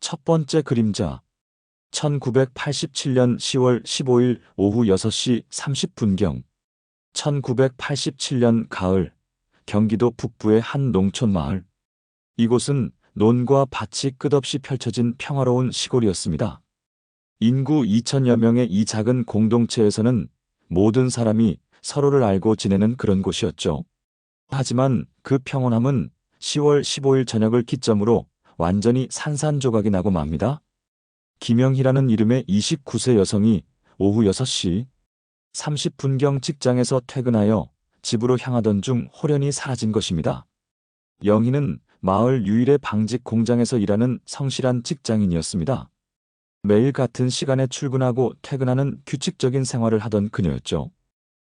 첫 번째 그림자. 1987년 10월 15일 오후 6시 30분경. 1987년 가을, 경기도 북부의 한 농촌 마을. 이곳은 논과 밭이 끝없이 펼쳐진 평화로운 시골이었습니다. 인구 2천여 명의 이 작은 공동체에서는 모든 사람이 서로를 알고 지내는 그런 곳이었죠. 하지만 그 평온함은 10월 15일 저녁을 기점으로 완전히 산산조각이 나고 맙니다. 김영희라는 이름의 29세 여성이 오후 6시 30분경 직장에서 퇴근하여 집으로 향하던 중 홀연히 사라진 것입니다. 영희는 마을 유일의 방직 공장에서 일하는 성실한 직장인이었습니다. 매일 같은 시간에 출근하고 퇴근하는 규칙적인 생활을 하던 그녀였죠.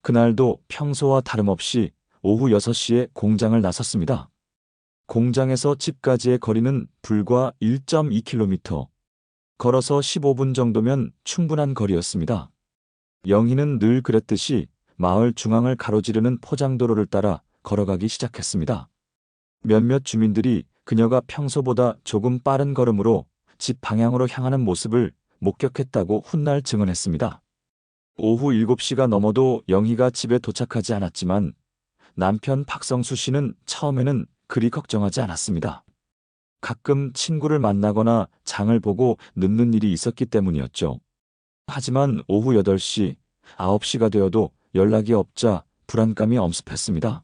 그날도 평소와 다름없이 오후 6시에 공장을 나섰습니다. 공장에서 집까지의 거리는 불과 1.2km. 걸어서 15분 정도면 충분한 거리였습니다. 영희는 늘 그랬듯이 마을 중앙을 가로지르는 포장도로를 따라 걸어가기 시작했습니다. 몇몇 주민들이 그녀가 평소보다 조금 빠른 걸음으로 집 방향으로 향하는 모습을 목격했다고 훗날 증언했습니다. 오후 7시가 넘어도 영희가 집에 도착하지 않았지만 남편 박성수 씨는 처음에는 그리 걱정하지 않았습니다. 가끔 친구를 만나거나 장을 보고 늦는 일이 있었기 때문이었죠. 하지만 오후 8시, 9시가 되어도 연락이 없자 불안감이 엄습했습니다.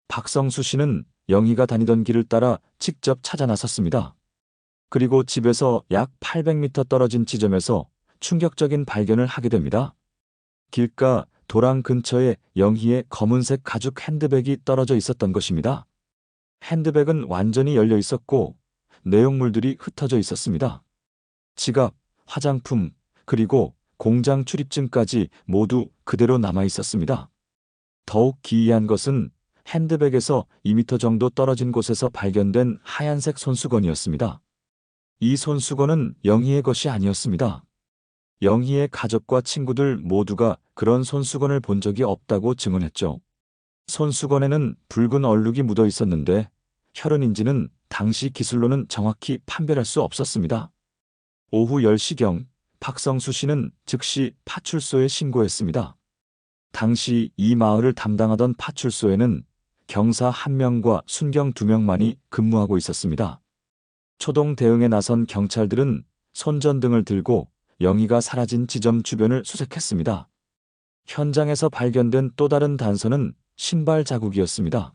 박성수 씨는 영희가 다니던 길을 따라 직접 찾아 나섰습니다. 그리고 집에서 약 800m 떨어진 지점에서 충격적인 발견을 하게 됩니다. 길가 도랑 근처에 영희의 검은색 가죽 핸드백이 떨어져 있었던 것입니다. 핸드백은 완전히 열려 있었고 내용물들이 흩어져 있었습니다. 지갑, 화장품, 그리고 공장 출입증까지 모두 그대로 남아 있었습니다. 더욱 기이한 것은 핸드백에서 2m 정도 떨어진 곳에서 발견된 하얀색 손수건이었습니다. 이 손수건은 영희의 것이 아니었습니다. 영희의 가족과 친구들 모두가 그런 손수건을 본 적이 없다고 증언했죠. 손수건에는 붉은 얼룩이 묻어 있었는데 혈흔인지는 당시 기술로는 정확히 판별할 수 없었습니다. 오후 10시경 박성수 씨는 즉시 파출소에 신고했습니다. 당시 이 마을을 담당하던 파출소에는 경사 1명과 순경 2명만이 근무하고 있었습니다. 초동 대응에 나선 경찰들은 손전등을 들고 영희가 사라진 지점 주변을 수색했습니다. 현장에서 발견된 또 다른 단서는 신발 자국이었습니다.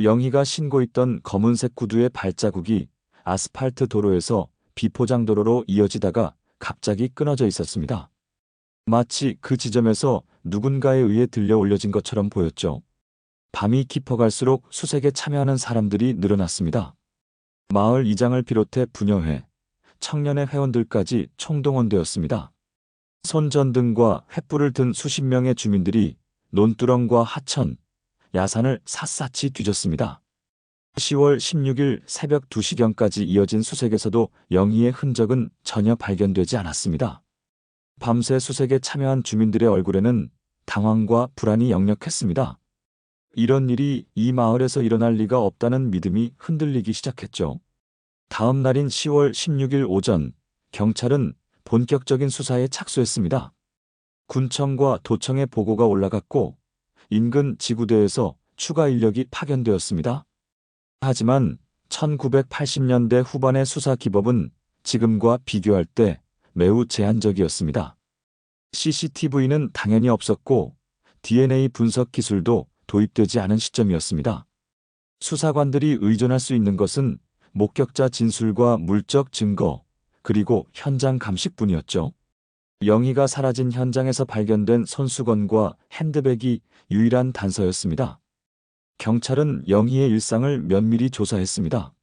영희가 신고 있던 검은색 구두의 발자국이 아스팔트 도로에서 비포장 도로로 이어지다가 갑자기 끊어져 있었습니다. 마치 그 지점에서 누군가에 의해 들려 올려진 것처럼 보였죠. 밤이 깊어갈수록 수색에 참여하는 사람들이 늘어났습니다. 마을 이장을 비롯해 부녀회, 청년회 회원들까지 총동원되었습니다. 손전등과 횃불을 든 수십 명의 주민들이 논두렁과 하천, 야산을 샅샅이 뒤졌습니다. 10월 16일 새벽 2시경까지 이어진 수색에서도 영희의 흔적은 전혀 발견되지 않았습니다. 밤새 수색에 참여한 주민들의 얼굴에는 당황과 불안이 역력했습니다. 이런 일이 이 마을에서 일어날 리가 없다는 믿음이 흔들리기 시작했죠. 다음 날인 10월 16일 오전, 경찰은 본격적인 수사에 착수했습니다. 군청과 도청의 보고가 올라갔고 인근 지구대에서 추가 인력이 파견되었습니다. 하지만 1980년대 후반의 수사 기법은 지금과 비교할 때 매우 제한적이었습니다. CCTV는 당연히 없었고 DNA 분석 기술도 도입되지 않은 시점이었습니다. 수사관들이 의존할 수 있는 것은 목격자 진술과 물적 증거, 그리고 현장 감식뿐이었죠. 영희가 사라진 현장에서 발견된 손수건과 핸드백이 유일한 단서였습니다. 경찰은 영희의 일상을 면밀히 조사했습니다.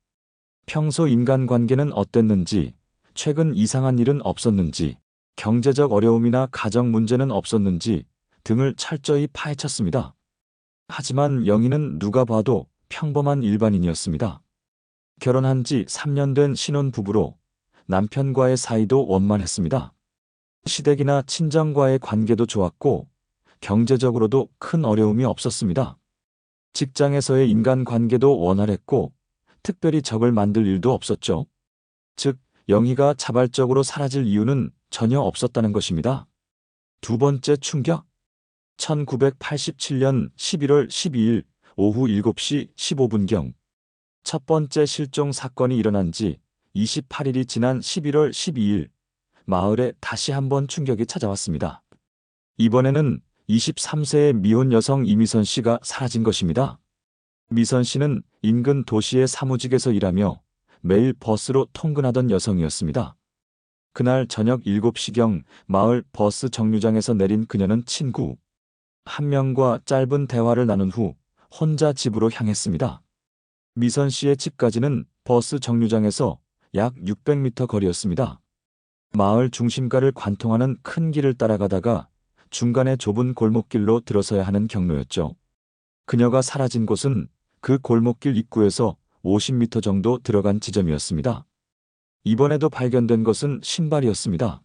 평소 인간관계는 어땠는지, 최근 이상한 일은 없었는지, 경제적 어려움이나 가정 문제는 없었는지 등을 철저히 파헤쳤습니다. 하지만 영희는 누가 봐도 평범한 일반인이었습니다. 결혼한 지 3년 된 신혼부부로 남편과의 사이도 원만했습니다. 시댁이나 친정과의 관계도 좋았고 경제적으로도 큰 어려움이 없었습니다. 직장에서의 인간관계도 원활했고 특별히 적을 만들 일도 없었죠. 즉 영희가 자발적으로 사라질 이유는 전혀 없었다는 것입니다. 두 번째 충격. 1987년 11월 12일 오후 7시 15분경 첫 번째 실종 사건이 일어난 지 28일이 지난 11월 12일 마을에 다시 한번 충격이 찾아왔습니다. 이번에는 23세의 미혼 여성 이미선 씨가 사라진 것입니다. 미선 씨는 인근 도시의 사무직에서 일하며 매일 버스로 통근하던 여성이었습니다. 그날 저녁 7시경 마을 버스 정류장에서 내린 그녀는 친구 한 명과 짧은 대화를 나눈 후 혼자 집으로 향했습니다. 미선 씨의 집까지는 버스 정류장에서 약 600m 거리였습니다. 마을 중심가를 관통하는 큰 길을 따라가다가 중간에 좁은 골목길로 들어서야 하는 경로였죠. 그녀가 사라진 곳은 그 골목길 입구에서 50m 정도 들어간 지점이었습니다. 이번에도 발견된 것은 신발이었습니다.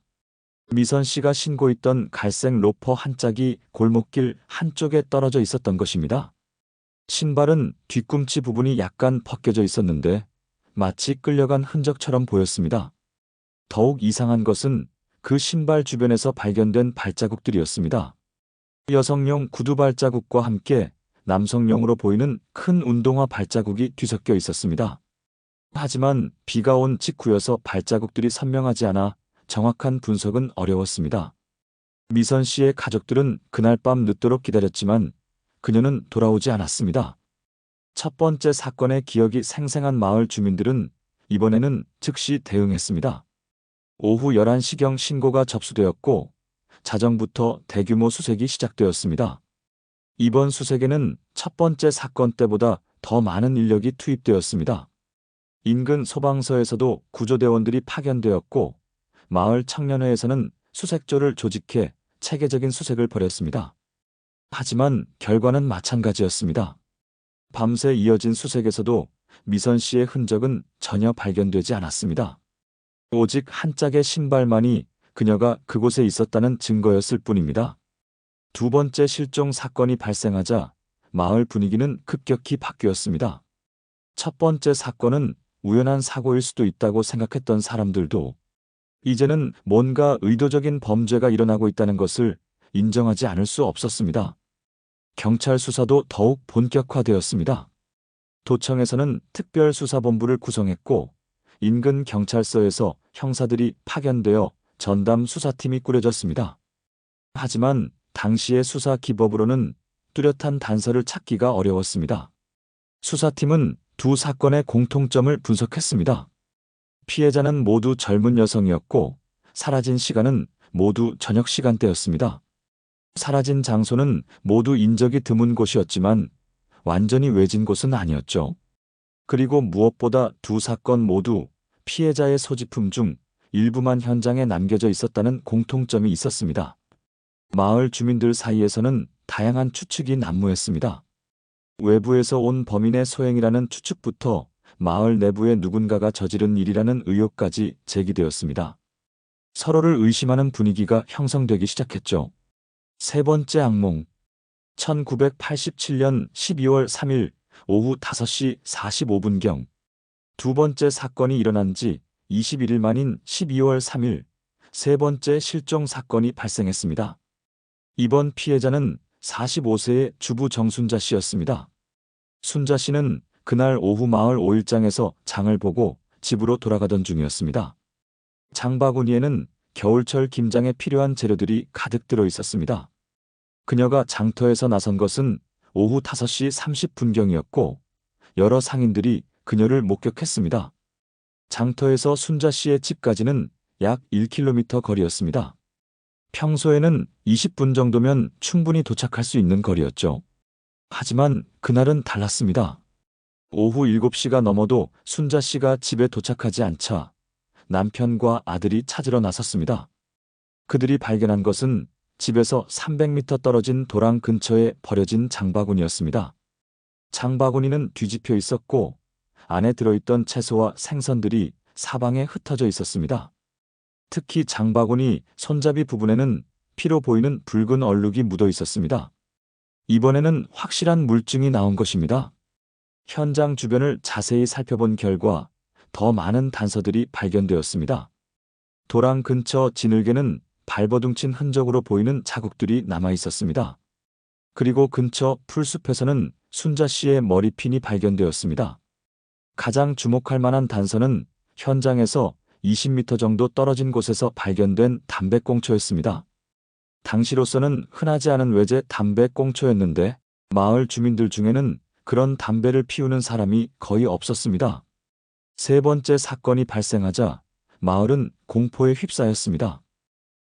미선 씨가 신고 있던 갈색 로퍼 한 짝이 골목길 한쪽에 떨어져 있었던 것입니다. 신발은 뒤꿈치 부분이 약간 벗겨져 있었는데 마치 끌려간 흔적처럼 보였습니다. 더욱 이상한 것은 그 신발 주변에서 발견된 발자국들이었습니다. 여성용 구두 발자국과 함께 남성용으로 보이는 큰 운동화 발자국이 뒤섞여 있었습니다. 하지만 비가 온 직후여서 발자국들이 선명하지 않아 정확한 분석은 어려웠습니다. 미선 씨의 가족들은 그날 밤 늦도록 기다렸지만 그녀는 돌아오지 않았습니다. 첫 번째 사건의 기억이 생생한 마을 주민들은 이번에는 즉시 대응했습니다. 오후 11시경 신고가 접수되었고 자정부터 대규모 수색이 시작되었습니다. 이번 수색에는 첫 번째 사건 때보다 더 많은 인력이 투입되었습니다. 인근 소방서에서도 구조대원들이 파견되었고 마을 청년회에서는 수색조를 조직해 체계적인 수색을 벌였습니다. 하지만 결과는 마찬가지였습니다. 밤새 이어진 수색에서도 미선 씨의 흔적은 전혀 발견되지 않았습니다. 오직 한 짝의 신발만이 그녀가 그곳에 있었다는 증거였을 뿐입니다. 두 번째 실종 사건이 발생하자 마을 분위기는 급격히 바뀌었습니다. 첫 번째 사건은 우연한 사고일 수도 있다고 생각했던 사람들도 이제는 뭔가 의도적인 범죄가 일어나고 있다는 것을 인정하지 않을 수 없었습니다. 경찰 수사도 더욱 본격화되었습니다. 도청에서는 특별수사본부를 구성했고 인근 경찰서에서 형사들이 파견되어 전담 수사팀이 꾸려졌습니다. 하지만 당시의 수사 기법으로는 뚜렷한 단서를 찾기가 어려웠습니다. 수사팀은 두 사건의 공통점을 분석했습니다. 피해자는 모두 젊은 여성이었고 사라진 시간은 모두 저녁 시간대였습니다. 사라진 장소는 모두 인적이 드문 곳이었지만 완전히 외진 곳은 아니었죠. 그리고 무엇보다 두 사건 모두 피해자의 소지품 중 일부만 현장에 남겨져 있었다는 공통점이 있었습니다. 마을 주민들 사이에서는 다양한 추측이 난무했습니다. 외부에서 온 범인의 소행이라는 추측부터 마을 내부의 누군가가 저지른 일이라는 의혹까지 제기되었습니다. 서로를 의심하는 분위기가 형성되기 시작했죠. 세 번째 악몽. 1987년 12월 3일 오후 5시 45분경 두 번째 사건이 일어난 지 21일 만인 12월 3일 세 번째 실종 사건이 발생했습니다. 이번 피해자는 45세의 주부 정순자 씨였습니다. 순자 씨는 그날 오후 마을 오일장에서 장을 보고 집으로 돌아가던 중이었습니다. 장바구니에는 겨울철 김장에 필요한 재료들이 가득 들어 있었습니다. 그녀가 장터에서 나선 것은 오후 5시 30분경이었고 여러 상인들이 그녀를 목격했습니다. 장터에서 순자 씨의 집까지는 약 1km 거리였습니다. 평소에는 20분 정도면 충분히 도착할 수 있는 거리였죠. 하지만 그날은 달랐습니다. 오후 7시가 넘어도 순자 씨가 집에 도착하지 않자 남편과 아들이 찾으러 나섰습니다. 그들이 발견한 것은 집에서 300m 떨어진 도랑 근처에 버려진 장바구니였습니다. 장바구니는 뒤집혀 있었고 안에 들어있던 채소와 생선들이 사방에 흩어져 있었습니다. 특히 장바구니 손잡이 부분에는 피로 보이는 붉은 얼룩이 묻어 있었습니다. 이번에는 확실한 물증이 나온 것입니다. 현장 주변을 자세히 살펴본 결과 더 많은 단서들이 발견되었습니다. 도랑 근처 진흙에는 발버둥친 흔적으로 보이는 자국들이 남아 있었습니다. 그리고 근처 풀숲에서는 순자 씨의 머리핀이 발견되었습니다. 가장 주목할 만한 단서는 현장에서 20m 정도 떨어진 곳에서 발견된 담배꽁초였습니다. 당시로서는 흔하지 않은 외제 담배꽁초였는데 마을 주민들 중에는 그런 담배를 피우는 사람이 거의 없었습니다. 세 번째 사건이 발생하자 마을은 공포에 휩싸였습니다.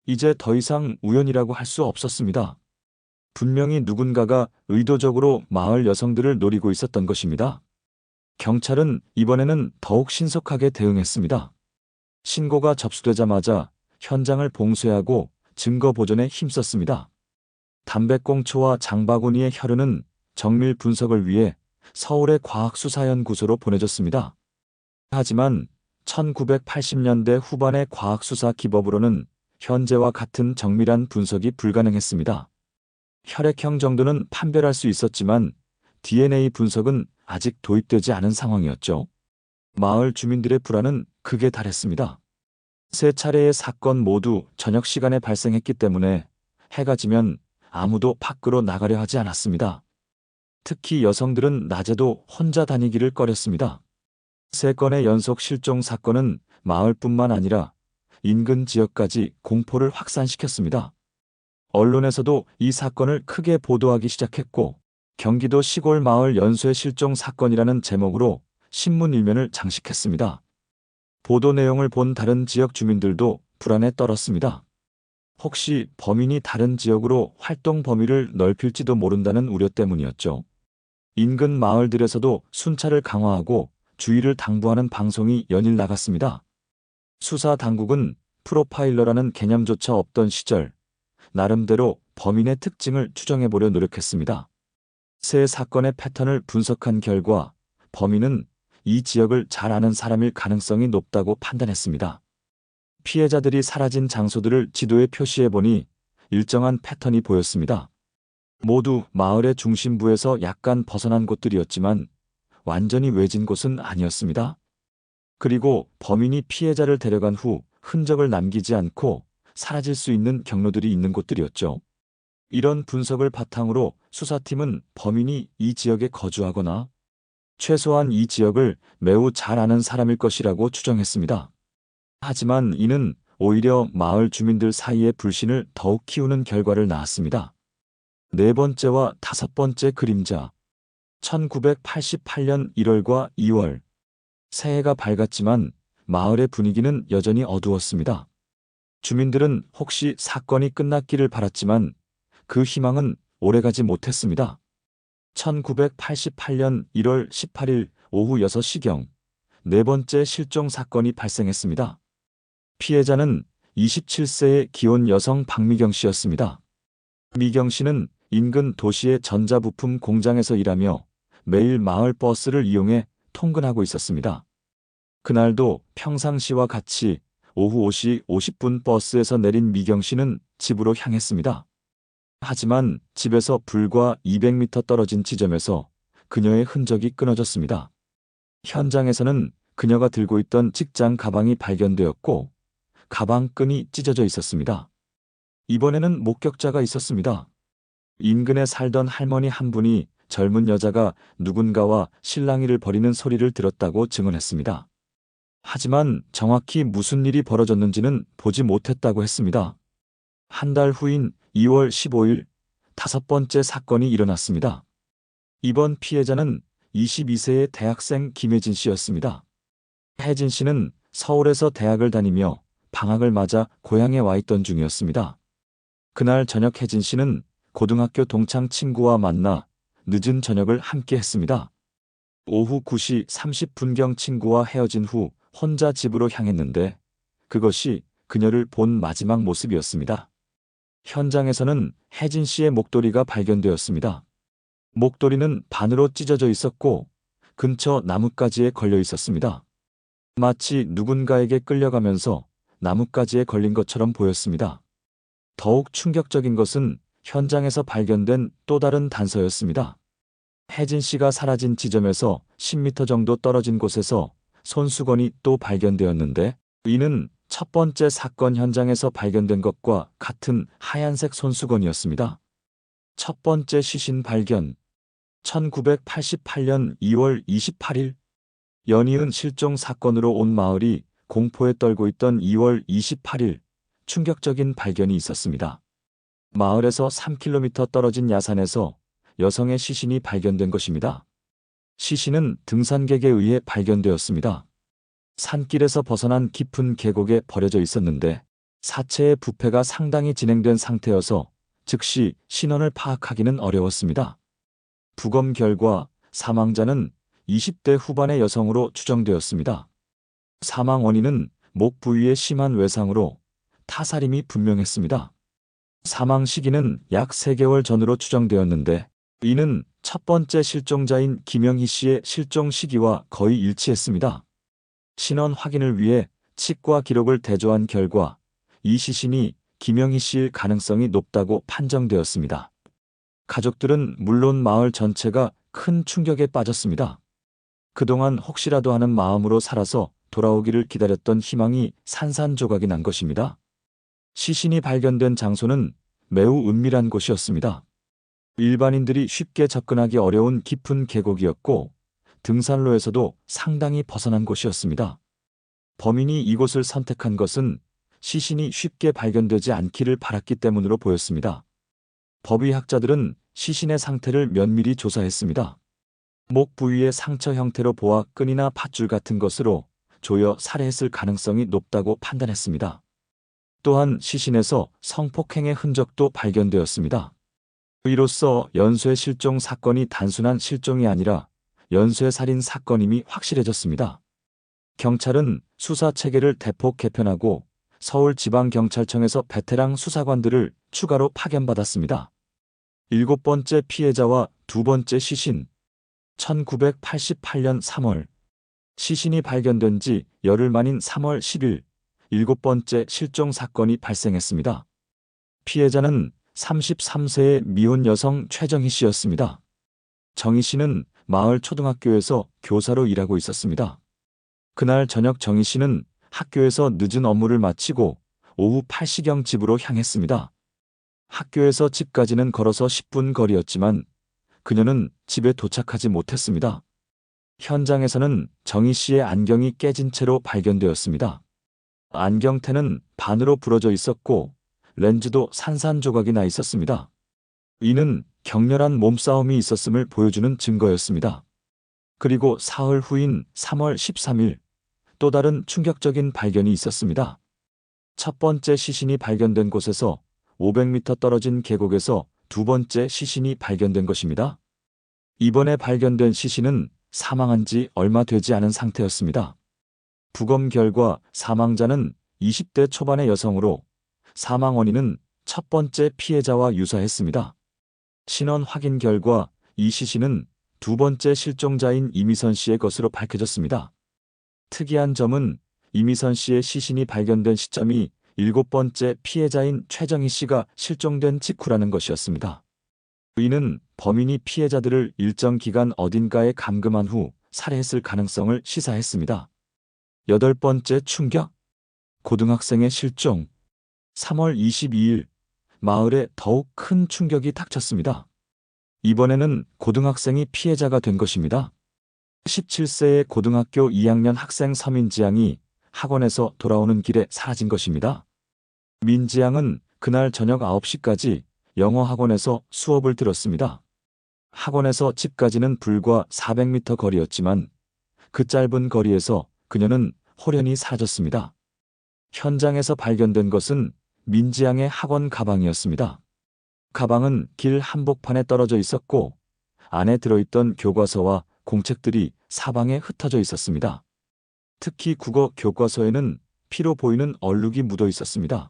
이제 더 이상 우연이라고 할 수 없었습니다. 분명히 누군가가 의도적으로 마을 여성들을 노리고 있었던 것입니다. 경찰은 이번에는 더욱 신속하게 대응했습니다. 신고가 접수되자마자 현장을 봉쇄하고 증거 보존에 힘썼습니다. 담배꽁초와 장바구니의 혈흔은 정밀 분석을 위해 서울의 과학수사연구소로 보내졌습니다. 하지만 1980년대 후반의 과학수사 기법으로는 현재와 같은 정밀한 분석이 불가능했습니다. 혈액형 정도는 판별할 수 있었지만 DNA 분석은 아직 도입되지 않은 상황이었죠. 마을 주민들의 불안은 극에 달했습니다. 세 차례의 사건 모두 저녁 시간에 발생했기 때문에 해가 지면 아무도 밖으로 나가려 하지 않았습니다. 특히 여성들은 낮에도 혼자 다니기를 꺼렸습니다. 세 건의 연속 실종 사건은 마을뿐만 아니라 인근 지역까지 공포를 확산시켰습니다. 언론에서도 이 사건을 크게 보도하기 시작했고 경기도 시골 마을 연쇄 실종 사건이라는 제목으로 신문 일면을 장식했습니다. 보도 내용을 본 다른 지역 주민들도 불안에 떨었습니다. 혹시 범인이 다른 지역으로 활동 범위를 넓힐지도 모른다는 우려 때문이었죠. 인근 마을들에서도 순찰을 강화하고 주의를 당부하는 방송이 연일 나갔습니다. 수사 당국은 프로파일러라는 개념조차 없던 시절 나름대로 범인의 특징을 추정해보려 노력했습니다. 세 사건의 패턴을 분석한 결과 범인은 이 지역을 잘 아는 사람일 가능성이 높다고 판단했습니다. 피해자들이 사라진 장소들을 지도에 표시해보니 일정한 패턴이 보였습니다. 모두 마을의 중심부에서 약간 벗어난 곳들이었지만 완전히 외진 곳은 아니었습니다. 그리고 범인이 피해자를 데려간 후 흔적을 남기지 않고 사라질 수 있는 경로들이 있는 곳들이었죠. 이런 분석을 바탕으로 수사팀은 범인이 이 지역에 거주하거나 최소한 이 지역을 매우 잘 아는 사람일 것이라고 추정했습니다. 하지만 이는 오히려 마을 주민들 사이의 불신을 더욱 키우는 결과를 낳았습니다. 네 번째와 다섯 번째 그림자. 1988년 1월과 2월. 새해가 밝았지만 마을의 분위기는 여전히 어두웠습니다. 주민들은 혹시 사건이 끝났기를 바랐지만 그 희망은 오래가지 못했습니다. 1988년 1월 18일 오후 6시경 네 번째 실종 사건이 발생했습니다. 피해자는 27세의 기혼 여성 박미경 씨였습니다. 미경 씨는 인근 도시의 전자부품 공장에서 일하며 매일 마을 버스를 이용해 통근하고 있었습니다. 그날도 평상시와 같이 오후 5시 50분 버스에서 내린 미경 씨는 집으로 향했습니다. 하지만 집에서 불과 200m 떨어진 지점에서 그녀의 흔적이 끊어졌습니다. 현장에서는 그녀가 들고 있던 직장 가방이 발견되었고 가방 끈이 찢어져 있었습니다. 이번에는 목격자가 있었습니다. 인근에 살던 할머니 한 분이 젊은 여자가 누군가와 실랑이를 벌이는 소리를 들었다고 증언했습니다. 하지만 정확히 무슨 일이 벌어졌는지는 보지 못했다고 했습니다. 한 달 후인 2월 15일 다섯 번째 사건이 일어났습니다. 이번 피해자는 22세의 대학생 김혜진 씨였습니다. 혜진 씨는 서울에서 대학을 다니며 방학을 맞아 고향에 와 있던 중이었습니다. 그날 저녁 혜진 씨는 고등학교 동창 친구와 만나 늦은 저녁을 함께 했습니다. 오후 9시 30분경 친구와 헤어진 후 혼자 집으로 향했는데 그것이 그녀를 본 마지막 모습이었습니다. 현장에서는 혜진 씨의 목도리가 발견되었습니다. 목도리는 반으로 찢어져 있었고 근처 나뭇가지에 걸려 있었습니다. 마치 누군가에게 끌려가면서 나뭇가지에 걸린 것처럼 보였습니다. 더욱 충격적인 것은 현장에서 발견된 또 다른 단서였습니다. 혜진 씨가 사라진 지점에서 10m 정도 떨어진 곳에서 손수건이 또 발견되었는데 이는 첫 번째 사건 현장에서 발견된 것과 같은 하얀색 손수건이었습니다. 첫 번째 시신 발견. 1988년 2월 28일. 연이은 실종 사건으로 온 마을이 공포에 떨고 있던 2월 28일, 충격적인 발견이 있었습니다. 마을에서 3km 떨어진 야산에서 여성의 시신이 발견된 것입니다. 시신은 등산객에 의해 발견되었습니다. 산길에서 벗어난 깊은 계곡에 버려져 있었는데 사체의 부패가 상당히 진행된 상태여서 즉시 신원을 파악하기는 어려웠습니다. 부검 결과 사망자는 20대 후반의 여성으로 추정되었습니다. 사망 원인은 목 부위의 심한 외상으로 타살임이 분명했습니다. 사망 시기는 약 3개월 전으로 추정되었는데 이는 첫 번째 실종자인 김영희 씨의 실종 시기와 거의 일치했습니다. 신원 확인을 위해 치과 기록을 대조한 결과 이 시신이 김영희 씨일 가능성이 높다고 판정되었습니다. 가족들은 물론 마을 전체가 큰 충격에 빠졌습니다. 그동안 혹시라도 하는 마음으로 살아서 돌아오기를 기다렸던 희망이 산산조각이 난 것입니다. 시신이 발견된 장소는 매우 은밀한 곳이었습니다. 일반인들이 쉽게 접근하기 어려운 깊은 계곡이었고 등산로에서도 상당히 벗어난 곳이었습니다. 범인이 이곳을 선택한 것은 시신이 쉽게 발견되지 않기를 바랐기 때문으로 보였습니다. 법의학자들은 시신의 상태를 면밀히 조사했습니다. 목 부위의 상처 형태로 보아 끈이나 밧줄 같은 것으로 조여 살해했을 가능성이 높다고 판단했습니다. 또한 시신에서 성폭행의 흔적도 발견되었습니다. 이로써 연쇄 실종 사건이 단순한 실종이 아니라 연쇄 살인 사건임이 확실해졌습니다. 경찰은 수사 체계를 대폭 개편하고 서울지방경찰청에서 베테랑 수사관들을 추가로 파견받았습니다. 7번째 피해자와 2번째 시신. 1988년 3월. 시신이 발견된 지 열흘 만인 3월 10일, 7번째 실종 사건이 발생했습니다. 피해자는 33세의 미혼 여성 최정희 씨였습니다. 정희 씨는 마을 초등학교에서 교사로 일하고 있었습니다. 그날 저녁 정희 씨는 학교에서 늦은 업무를 마치고 오후 8시경 집으로 향했습니다. 학교에서 집까지는 걸어서 10분 거리였지만 그녀는 집에 도착하지 못했습니다. 현장에서는 정희 씨의 안경이 깨진 채로 발견되었습니다. 안경테는 반으로 부러져 있었고 렌즈도 산산조각이 나 있었습니다. 이는 격렬한 몸싸움이 있었음을 보여주는 증거였습니다. 그리고 사흘 후인 3월 13일, 또 다른 충격적인 발견이 있었습니다. 첫 번째 시신이 발견된 곳에서 500m 떨어진 계곡에서 2번째 시신이 발견된 것입니다. 이번에 발견된 시신은 사망한 지 얼마 되지 않은 상태였습니다. 부검 결과 사망자는 20대 초반의 여성으로 사망 원인은 첫 번째 피해자와 유사했습니다. 신원 확인 결과 이 시신은 2번째 실종자인 이미선 씨의 것으로 밝혀졌습니다. 특이한 점은 이미선 씨의 시신이 발견된 시점이 7번째 피해자인 최정희 씨가 실종된 직후라는 것이었습니다. 이는 범인이 피해자들을 일정 기간 어딘가에 감금한 후 살해했을 가능성을 시사했습니다. 8번째 충격. 고등학생의 실종. 3월 22일, 마을에 더욱 큰 충격이 닥쳤습니다. 이번에는 고등학생이 피해자가 된 것입니다. 17세의 고등학교 2학년 학생 서민지양이 학원에서 돌아오는 길에 사라진 것입니다. 민지양은 그날 저녁 9시까지 영어 학원에서 수업을 들었습니다. 학원에서 집까지는 불과 400m 거리였지만 그 짧은 거리에서 그녀는 홀연히 사라졌습니다. 현장에서 발견된 것은 민지양의 학원 가방이었습니다. 가방은 길 한복판에 떨어져 있었고 안에 들어있던 교과서와 공책들이 사방에 흩어져 있었습니다. 특히 국어 교과서에는 피로 보이는 얼룩이 묻어 있었습니다.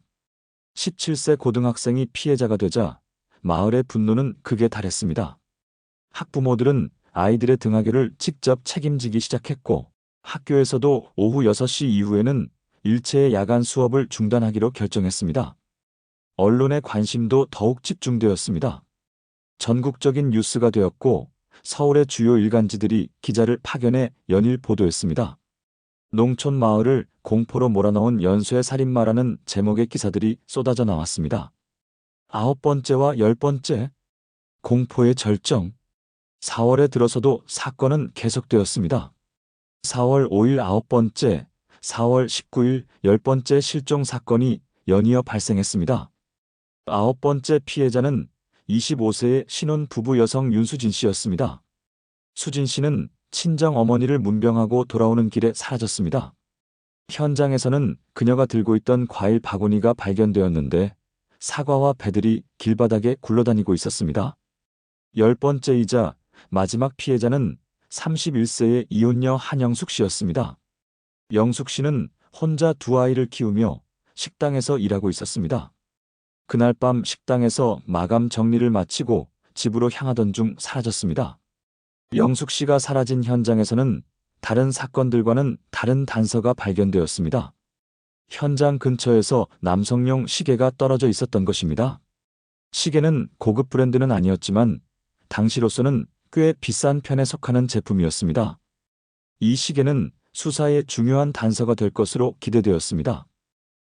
17세 고등학생이 피해자가 되자 마을의 분노는 극에 달했습니다. 학부모들은 아이들의 등하교를 직접 책임지기 시작했고 학교에서도 오후 6시 이후에는 일체의 야간 수업을 중단하기로 결정했습니다. 언론의 관심도 더욱 집중되었습니다. 전국적인 뉴스가 되었고 서울의 주요 일간지들이 기자를 파견해 연일 보도했습니다. 농촌 마을을 공포로 몰아넣은 연쇄 살인마라는 제목의 기사들이 쏟아져 나왔습니다. 9번째와 10번째, 공포의 절정. 4월에 들어서도 사건은 계속되었습니다. 4월 5일 9번째, 4월 19일 10번째 실종 사건이 연이어 발생했습니다. 9번째 피해자는 25세의 신혼 부부 여성 윤수진 씨였습니다. 수진 씨는 친정 어머니를 문병하고 돌아오는 길에 사라졌습니다. 현장에서는 그녀가 들고 있던 과일 바구니가 발견되었는데 사과와 배들이 길바닥에 굴러다니고 있었습니다. 10번째이자 마지막 피해자는 31세의 이혼녀 한영숙 씨였습니다. 영숙 씨는 혼자 두 아이를 키우며 식당에서 일하고 있었습니다. 그날 밤 식당에서 마감 정리를 마치고 집으로 향하던 중 사라졌습니다. 영숙 씨가 사라진 현장에서는 다른 사건들과는 다른 단서가 발견되었습니다. 현장 근처에서 남성용 시계가 떨어져 있었던 것입니다. 시계는 고급 브랜드는 아니었지만 당시로서는 꽤 비싼 편에 속하는 제품이었습니다. 이 시계는 수사의 중요한 단서가 될 것으로 기대되었습니다.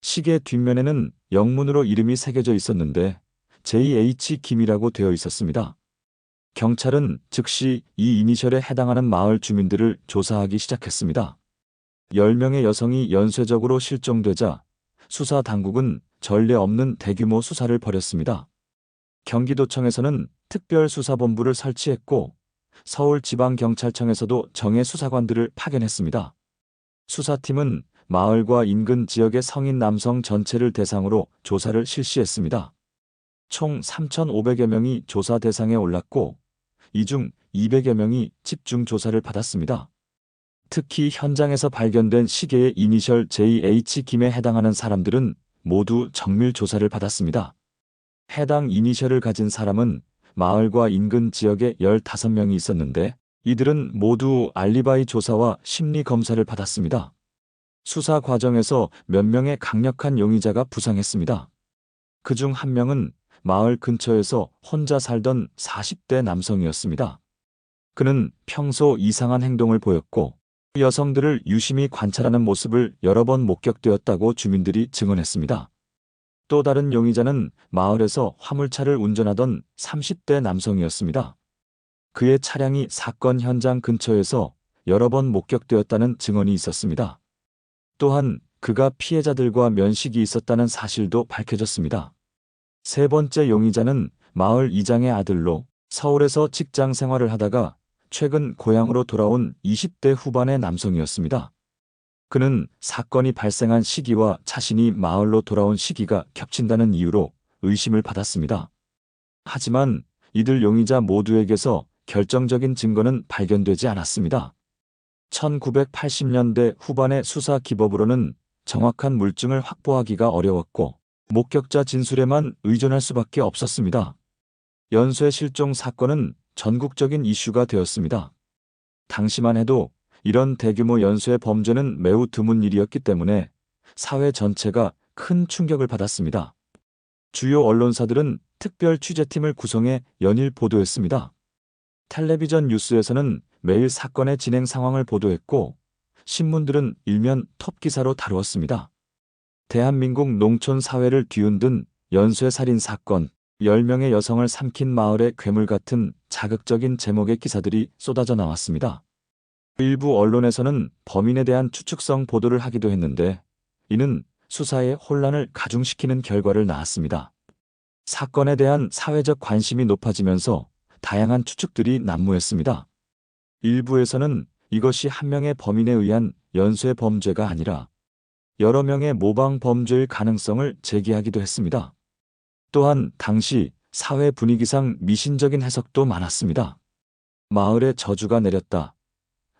시계 뒷면에는 영문으로 이름이 새겨져 있었는데 JH 김이라고 되어 있었습니다. 경찰은 즉시 이 이니셜에 해당하는 마을 주민들을 조사하기 시작했습니다. 10명의 여성이 연쇄적으로 실종되자 수사 당국은 전례 없는 대규모 수사를 벌였습니다. 경기도청에서는 특별수사본부를 설치했고 서울지방경찰청에서도 정예 수사관들을 파견했습니다. 수사팀은 마을과 인근 지역의 성인 남성 전체를 대상으로 조사를 실시했습니다. 총 3,500여 명이 조사 대상에 올랐고 이 중 200여 명이 집중 조사를 받았습니다. 특히 현장에서 발견된 시계의 이니셜 JH 김에 해당하는 사람들은 모두 정밀 조사를 받았습니다. 해당 이니셜을 가진 사람은 마을과 인근 지역에 15명이 있었는데 이들은 모두 알리바이 조사와 심리 검사를 받았습니다. 수사 과정에서 몇 명의 강력한 용의자가 부상했습니다. 그중 한 명은 마을 근처에서 혼자 살던 40대 남성이었습니다. 그는 평소 이상한 행동을 보였고 여성들을 유심히 관찰하는 모습을 여러 번 목격되었다고 주민들이 증언했습니다. 또 다른 용의자는 마을에서 화물차를 운전하던 30대 남성이었습니다. 그의 차량이 사건 현장 근처에서 여러 번 목격되었다는 증언이 있었습니다. 또한 그가 피해자들과 면식이 있었다는 사실도 밝혀졌습니다. 세 번째 용의자는 마을 이장의 아들로 서울에서 직장 생활을 하다가 최근 고향으로 돌아온 20대 후반의 남성이었습니다. 그는 사건이 발생한 시기와 자신이 마을로 돌아온 시기가 겹친다는 이유로 의심을 받았습니다. 하지만 이들 용의자 모두에게서 결정적인 증거는 발견되지 않았습니다. 1980년대 후반의 수사 기법으로는 정확한 물증을 확보하기가 어려웠고 목격자 진술에만 의존할 수밖에 없었습니다. 연쇄 실종 사건은 전국적인 이슈가 되었습니다. 당시만 해도 이런 대규모 연쇄 범죄는 매우 드문 일이었기 때문에 사회 전체가 큰 충격을 받았습니다. 주요 언론사들은 특별 취재팀을 구성해 연일 보도했습니다. 텔레비전 뉴스에서는 매일 사건의 진행 상황을 보도했고 신문들은 일면 톱 기사로 다루었습니다. 대한민국 농촌 사회를 뒤흔든 연쇄 살인 사건, 10명의 여성을 삼킨 마을의 괴물 같은 자극적인 제목의 기사들이 쏟아져 나왔습니다. 일부 언론에서는 범인에 대한 추측성 보도를 하기도 했는데 이는 수사의 혼란을 가중시키는 결과를 낳았습니다. 사건에 대한 사회적 관심이 높아지면서 다양한 추측들이 난무했습니다. 일부에서는 이것이 한 명의 범인에 의한 연쇄 범죄가 아니라 여러 명의 모방 범죄일 가능성을 제기하기도 했습니다. 또한 당시 사회 분위기상 미신적인 해석도 많았습니다. 마을에 저주가 내렸다,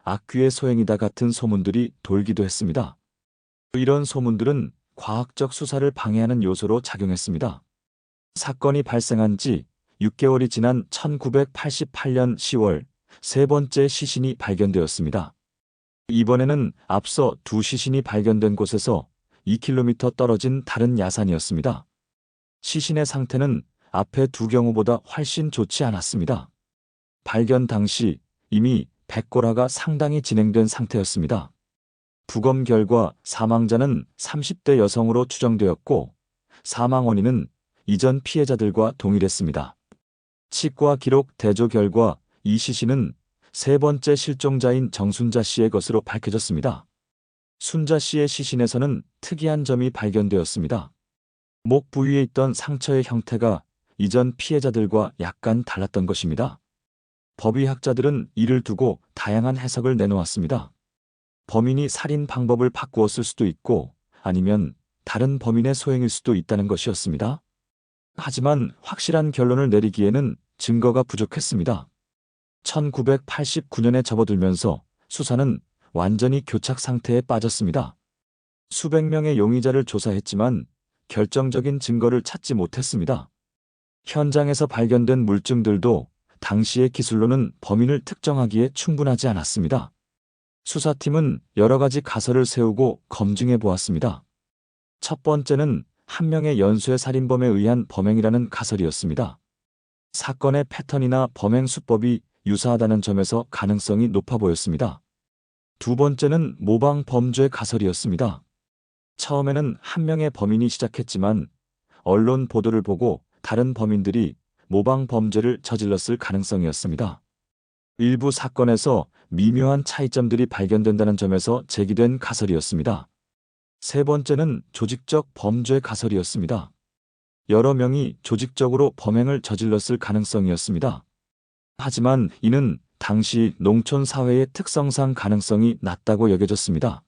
악귀의 소행이다 같은 소문들이 돌기도 했습니다. 이런 소문들은 과학적 수사를 방해하는 요소로 작용했습니다. 사건이 발생한 지 6개월이 지난 1988년 10월 세 번째 시신이 발견되었습니다. 이번에는 앞서 두 시신이 발견된 곳에서 2km 떨어진 다른 야산이었습니다. 시신의 상태는 앞의 두 경우보다 훨씬 좋지 않았습니다. 발견 당시 이미 백골화가 상당히 진행된 상태였습니다. 부검 결과 사망자는 30대 여성으로 추정되었고 사망 원인은 이전 피해자들과 동일했습니다. 치과 기록 대조 결과 이 시신은 세 번째 실종자인 정순자 씨의 것으로 밝혀졌습니다. 순자 씨의 시신에서는 특이한 점이 발견되었습니다. 목 부위에 있던 상처의 형태가 이전 피해자들과 약간 달랐던 것입니다. 법의학자들은 이를 두고 다양한 해석을 내놓았습니다. 범인이 살인 방법을 바꾸었을 수도 있고 아니면 다른 범인의 소행일 수도 있다는 것이었습니다. 하지만 확실한 결론을 내리기에는 증거가 부족했습니다. 1989년에 접어들면서 수사는 완전히 교착 상태에 빠졌습니다. 수백 명의 용의자를 조사했지만 결정적인 증거를 찾지 못했습니다. 현장에서 발견된 물증들도 당시의 기술로는 범인을 특정하기에 충분하지 않았습니다. 수사팀은 여러 가지 가설을 세우고 검증해 보았습니다. 첫 번째는 한 명의 연쇄 살인범에 의한 범행이라는 가설이었습니다. 사건의 패턴이나 범행 수법이 유사하다는 점에서 가능성이 높아 보였습니다. 두 번째는 모방 범죄 가설이었습니다. 처음에는 한 명의 범인이 시작했지만 언론 보도를 보고 다른 범인들이 모방 범죄를 저질렀을 가능성이었습니다. 일부 사건에서 미묘한 차이점들이 발견된다는 점에서 제기된 가설이었습니다. 세 번째는 조직적 범죄 가설이었습니다. 여러 명이 조직적으로 범행을 저질렀을 가능성이었습니다. 하지만 이는 당시 농촌 사회의 특성상 가능성이 낮다고 여겨졌습니다.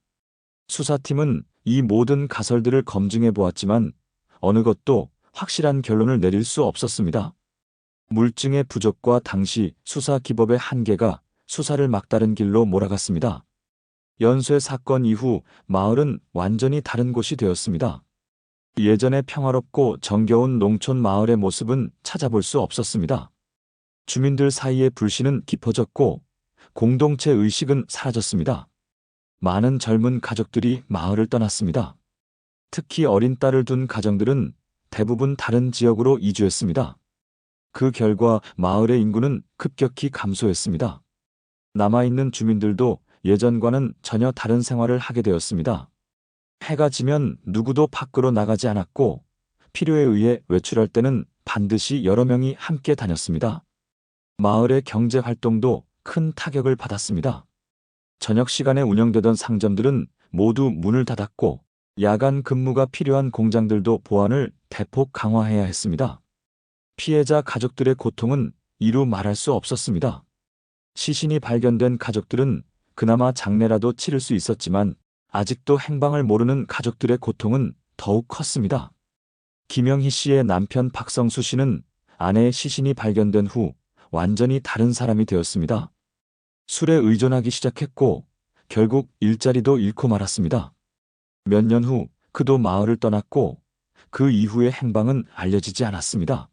수사팀은 이 모든 가설들을 검증해 보았지만 어느 것도 확실한 결론을 내릴 수 없었습니다. 물증의 부족과 당시 수사 기법의 한계가 수사를 막다른 길로 몰아갔습니다. 연쇄 사건 이후 마을은 완전히 다른 곳이 되었습니다. 예전의 평화롭고 정겨운 농촌 마을의 모습은 찾아볼 수 없었습니다. 주민들 사이의 불신은 깊어졌고 공동체 의식은 사라졌습니다. 많은 젊은 가족들이 마을을 떠났습니다. 특히 어린 딸을 둔 가정들은 대부분 다른 지역으로 이주했습니다. 그 결과 마을의 인구는 급격히 감소했습니다. 남아있는 주민들도 예전과는 전혀 다른 생활을 하게 되었습니다. 해가 지면 누구도 밖으로 나가지 않았고 필요에 의해 외출할 때는 반드시 여러 명이 함께 다녔습니다. 마을의 경제 활동도 큰 타격을 받았습니다. 저녁 시간에 운영되던 상점들은 모두 문을 닫았고 야간 근무가 필요한 공장들도 보안을 대폭 강화해야 했습니다. 피해자 가족들의 고통은 이루 말할 수 없었습니다. 시신이 발견된 가족들은 그나마 장례라도 치를 수 있었지만 아직도 행방을 모르는 가족들의 고통은 더욱 컸습니다. 김영희 씨의 남편 박성수 씨는 아내의 시신이 발견된 후 완전히 다른 사람이 되었습니다. 술에 의존하기 시작했고 결국 일자리도 잃고 말았습니다. 몇 년 후 그도 마을을 떠났고 그 이후의 행방은 알려지지 않았습니다.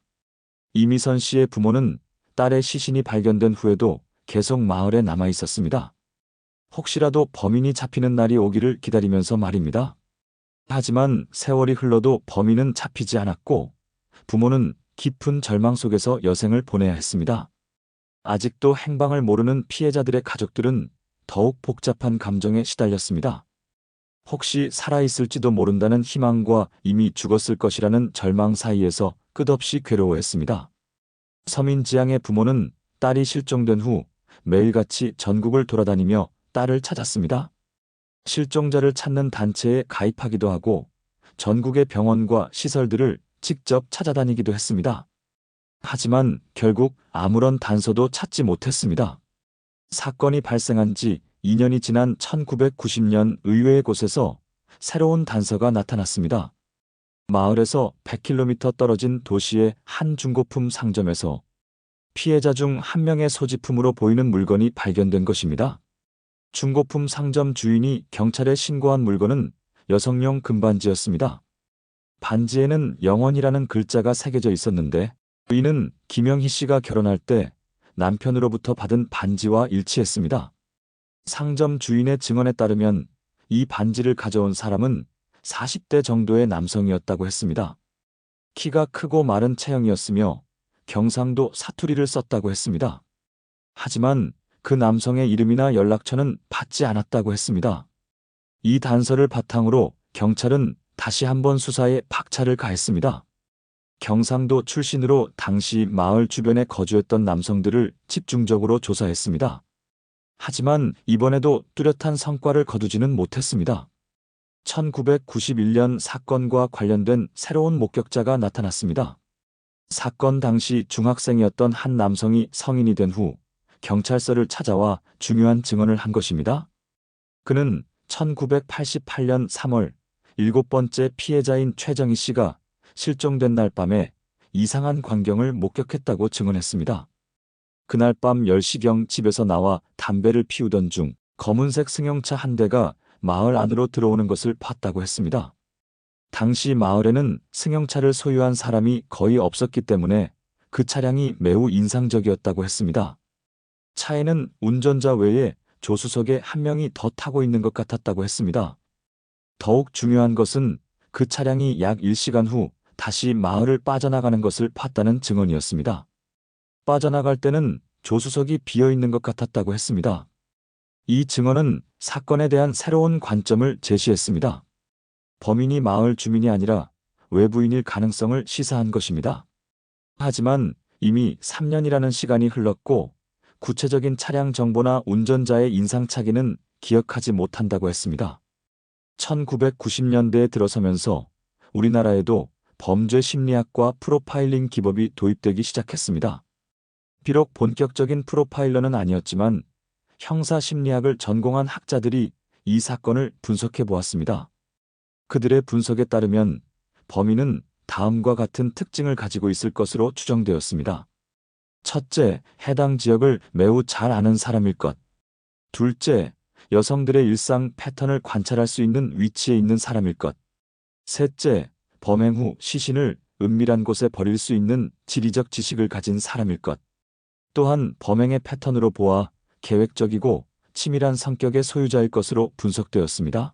이미선 씨의 부모는 딸의 시신이 발견된 후에도 계속 마을에 남아 있었습니다. 혹시라도 범인이 잡히는 날이 오기를 기다리면서 말입니다. 하지만 세월이 흘러도 범인은 잡히지 않았고 부모는 깊은 절망 속에서 여생을 보내야 했습니다. 아직도 행방을 모르는 피해자들의 가족들은 더욱 복잡한 감정에 시달렸습니다. 혹시 살아있을지도 모른다는 희망과 이미 죽었을 것이라는 절망 사이에서 끝없이 괴로워했습니다. 서민지향의 부모는 딸이 실종된 후 매일같이 전국을 돌아다니며 딸을 찾았습니다. 실종자를 찾는 단체에 가입하기도 하고 전국의 병원과 시설들을 직접 찾아다니기도 했습니다. 하지만 결국 아무런 단서도 찾지 못했습니다. 사건이 발생한 지 2년이 지난 1990년 의외의 곳에서 새로운 단서가 나타났습니다. 마을에서 100km 떨어진 도시의 한 중고품 상점에서 피해자 중 한 명의 소지품으로 보이는 물건이 발견된 것입니다. 중고품 상점 주인이 경찰에 신고한 물건은 여성용 금반지였습니다. 반지에는 영원이라는 글자가 새겨져 있었는데 이는 김영희 씨가 결혼할 때 남편으로부터 받은 반지와 일치했습니다. 상점 주인의 증언에 따르면 이 반지를 가져온 사람은 40대 정도의 남성이었다고 했습니다. 키가 크고 마른 체형이었으며 경상도 사투리를 썼다고 했습니다. 하지만 그 남성의 이름이나 연락처는 받지 않았다고 했습니다. 이 단서를 바탕으로 경찰은 다시 한번 수사에 박차를 가했습니다. 경상도 출신으로 당시 마을 주변에 거주했던 남성들을 집중적으로 조사했습니다. 하지만 이번에도 뚜렷한 성과를 거두지는 못했습니다. 1991년 사건과 관련된 새로운 목격자가 나타났습니다. 사건 당시 중학생이었던 한 남성이 성인이 된 후 경찰서를 찾아와 중요한 증언을 한 것입니다. 그는 1988년 3월 7번째 피해자인 최정희 씨가 실종된 날 밤에 이상한 광경을 목격했다고 증언했습니다. 그날 밤 10시경 집에서 나와 담배를 피우던 중 검은색 승용차 한 대가 마을 안으로 들어오는 것을 봤다고 했습니다. 당시 마을에는 승용차를 소유한 사람이 거의 없었기 때문에 그 차량이 매우 인상적이었다고 했습니다. 차에는 운전자 외에 조수석에 한 명이 더 타고 있는 것 같았다고 했습니다. 더욱 중요한 것은 그 차량이 약 1시간 후 다시 마을을 빠져나가는 것을 봤다는 증언이었습니다. 빠져나갈 때는 조수석이 비어 있는 것 같았다고 했습니다. 이 증언은 사건에 대한 새로운 관점을 제시했습니다. 범인이 마을 주민이 아니라 외부인일 가능성을 시사한 것입니다. 하지만 이미 3년이라는 시간이 흘렀고 구체적인 차량 정보나 운전자의 인상착의는 기억하지 못한다고 했습니다. 1990년대에 들어서면서 우리나라에도 범죄 심리학과 프로파일링 기법이 도입되기 시작했습니다. 비록 본격적인 프로파일러는 아니었지만 형사 심리학을 전공한 학자들이 이 사건을 분석해 보았습니다. 그들의 분석에 따르면 범인은 다음과 같은 특징을 가지고 있을 것으로 추정되었습니다. 첫째, 해당 지역을 매우 잘 아는 사람일 것. 둘째, 여성들의 일상 패턴을 관찰할 수 있는 위치에 있는 사람일 것. 셋째, 범행 후 시신을 은밀한 곳에 버릴 수 있는 지리적 지식을 가진 사람일 것. 또한 범행의 패턴으로 보아 계획적이고 치밀한 성격의 소유자일 것으로 분석되었습니다.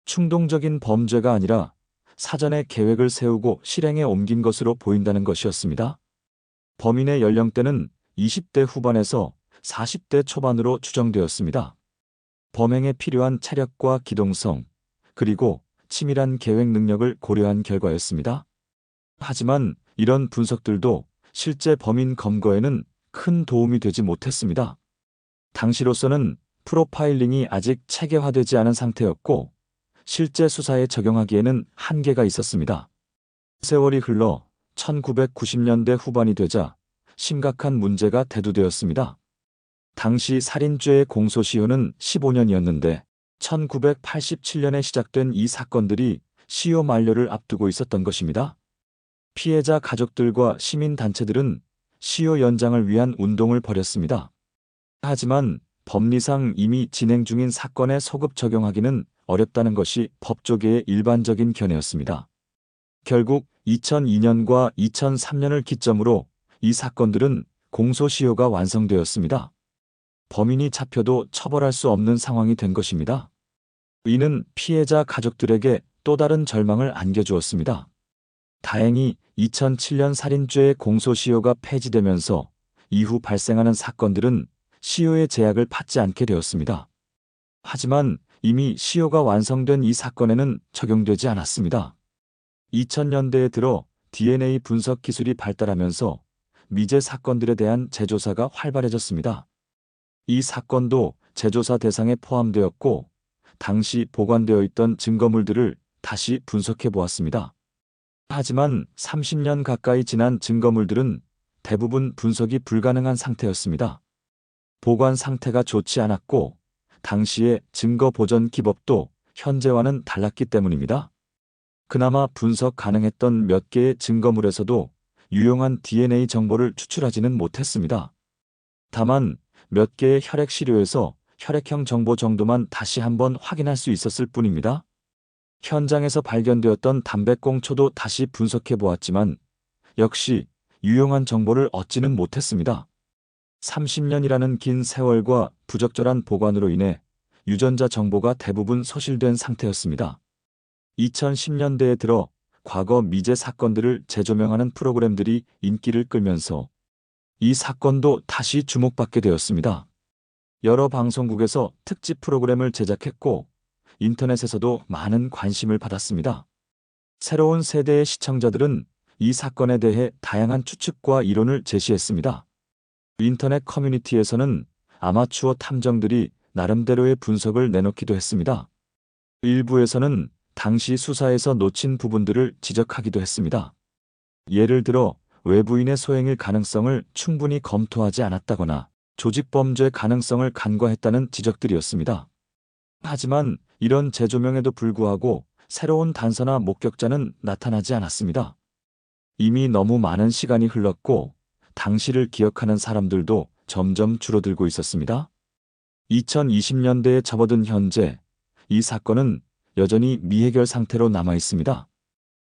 충동적인 범죄가 아니라 사전에 계획을 세우고 실행에 옮긴 것으로 보인다는 것이었습니다. 범인의 연령대는 20대 후반에서 40대 초반으로 추정되었습니다. 범행에 필요한 체력과 기동성, 그리고 치밀한 계획 능력을 고려한 결과였습니다. 하지만 이런 분석들도 실제 범인 검거에는 큰 도움이 되지 못했습니다. 당시로서는 프로파일링이 아직 체계화되지 않은 상태였고 실제 수사에 적용하기에는 한계가 있었습니다. 세월이 흘러 1990년대 후반이 되자 심각한 문제가 대두되었습니다. 당시 살인죄의 공소시효는 15년이었는데 1987년에 시작된 이 사건들이 시효 만료를 앞두고 있었던 것입니다. 피해자 가족들과 시민단체들은 시효 연장을 위한 운동을 벌였습니다. 하지만 법리상 이미 진행 중인 사건에 소급 적용하기는 어렵다는 것이 법조계의 일반적인 견해였습니다. 결국 2002년과 2003년을 기점으로 이 사건들은 공소시효가 완성되었습니다. 범인이 잡혀도 처벌할 수 없는 상황이 된 것입니다. 이는 피해자 가족들에게 또 다른 절망을 안겨주었습니다. 다행히 2007년 살인죄의 공소시효가 폐지되면서 이후 발생하는 사건들은 시효의 제약을 받지 않게 되었습니다. 하지만 이미 시효가 완성된 이 사건에는 적용되지 않았습니다. 2000년대에 들어 DNA 분석 기술이 발달하면서 미제 사건들에 대한 재조사가 활발해졌습니다. 이 사건도 재조사 대상에 포함되었고 당시 보관되어 있던 증거물들을 다시 분석해 보았습니다. 하지만 30년 가까이 지난 증거물들은 대부분 분석이 불가능한 상태였습니다. 보관 상태가 좋지 않았고 당시의 증거 보존 기법도 현재와는 달랐기 때문입니다. 그나마 분석 가능했던 몇 개의 증거물에서도 유용한 DNA 정보를 추출하지는 못했습니다. 다만 몇 개의 혈액 시료에서 혈액형 정보 정도만 다시 한번 확인할 수 있었을 뿐입니다. 현장에서 발견되었던 담배꽁초도 다시 분석해 보았지만 역시 유용한 정보를 얻지는 못했습니다. 30년이라는 긴 세월과 부적절한 보관으로 인해 유전자 정보가 대부분 소실된 상태였습니다. 2010년대에 들어 과거 미제 사건들을 재조명하는 프로그램들이 인기를 끌면서 이 사건도 다시 주목받게 되었습니다. 여러 방송국에서 특집 프로그램을 제작했고 인터넷에서도 많은 관심을 받았습니다. 새로운 세대의 시청자들은 이 사건에 대해 다양한 추측과 이론을 제시했습니다. 인터넷 커뮤니티에서는 아마추어 탐정들이 나름대로의 분석을 내놓기도 했습니다. 일부에서는 당시 수사에서 놓친 부분들을 지적하기도 했습니다. 예를 들어 외부인의 소행일 가능성을 충분히 검토하지 않았다거나 조직범죄 가능성을 간과했다는 지적들이었습니다. 하지만 이런 재조명에도 불구하고 새로운 단서나 목격자는 나타나지 않았습니다. 이미 너무 많은 시간이 흘렀고 당시를 기억하는 사람들도 점점 줄어들고 있었습니다. 2020년대에 접어든 현재 이 사건은 여전히 미해결 상태로 남아 있습니다.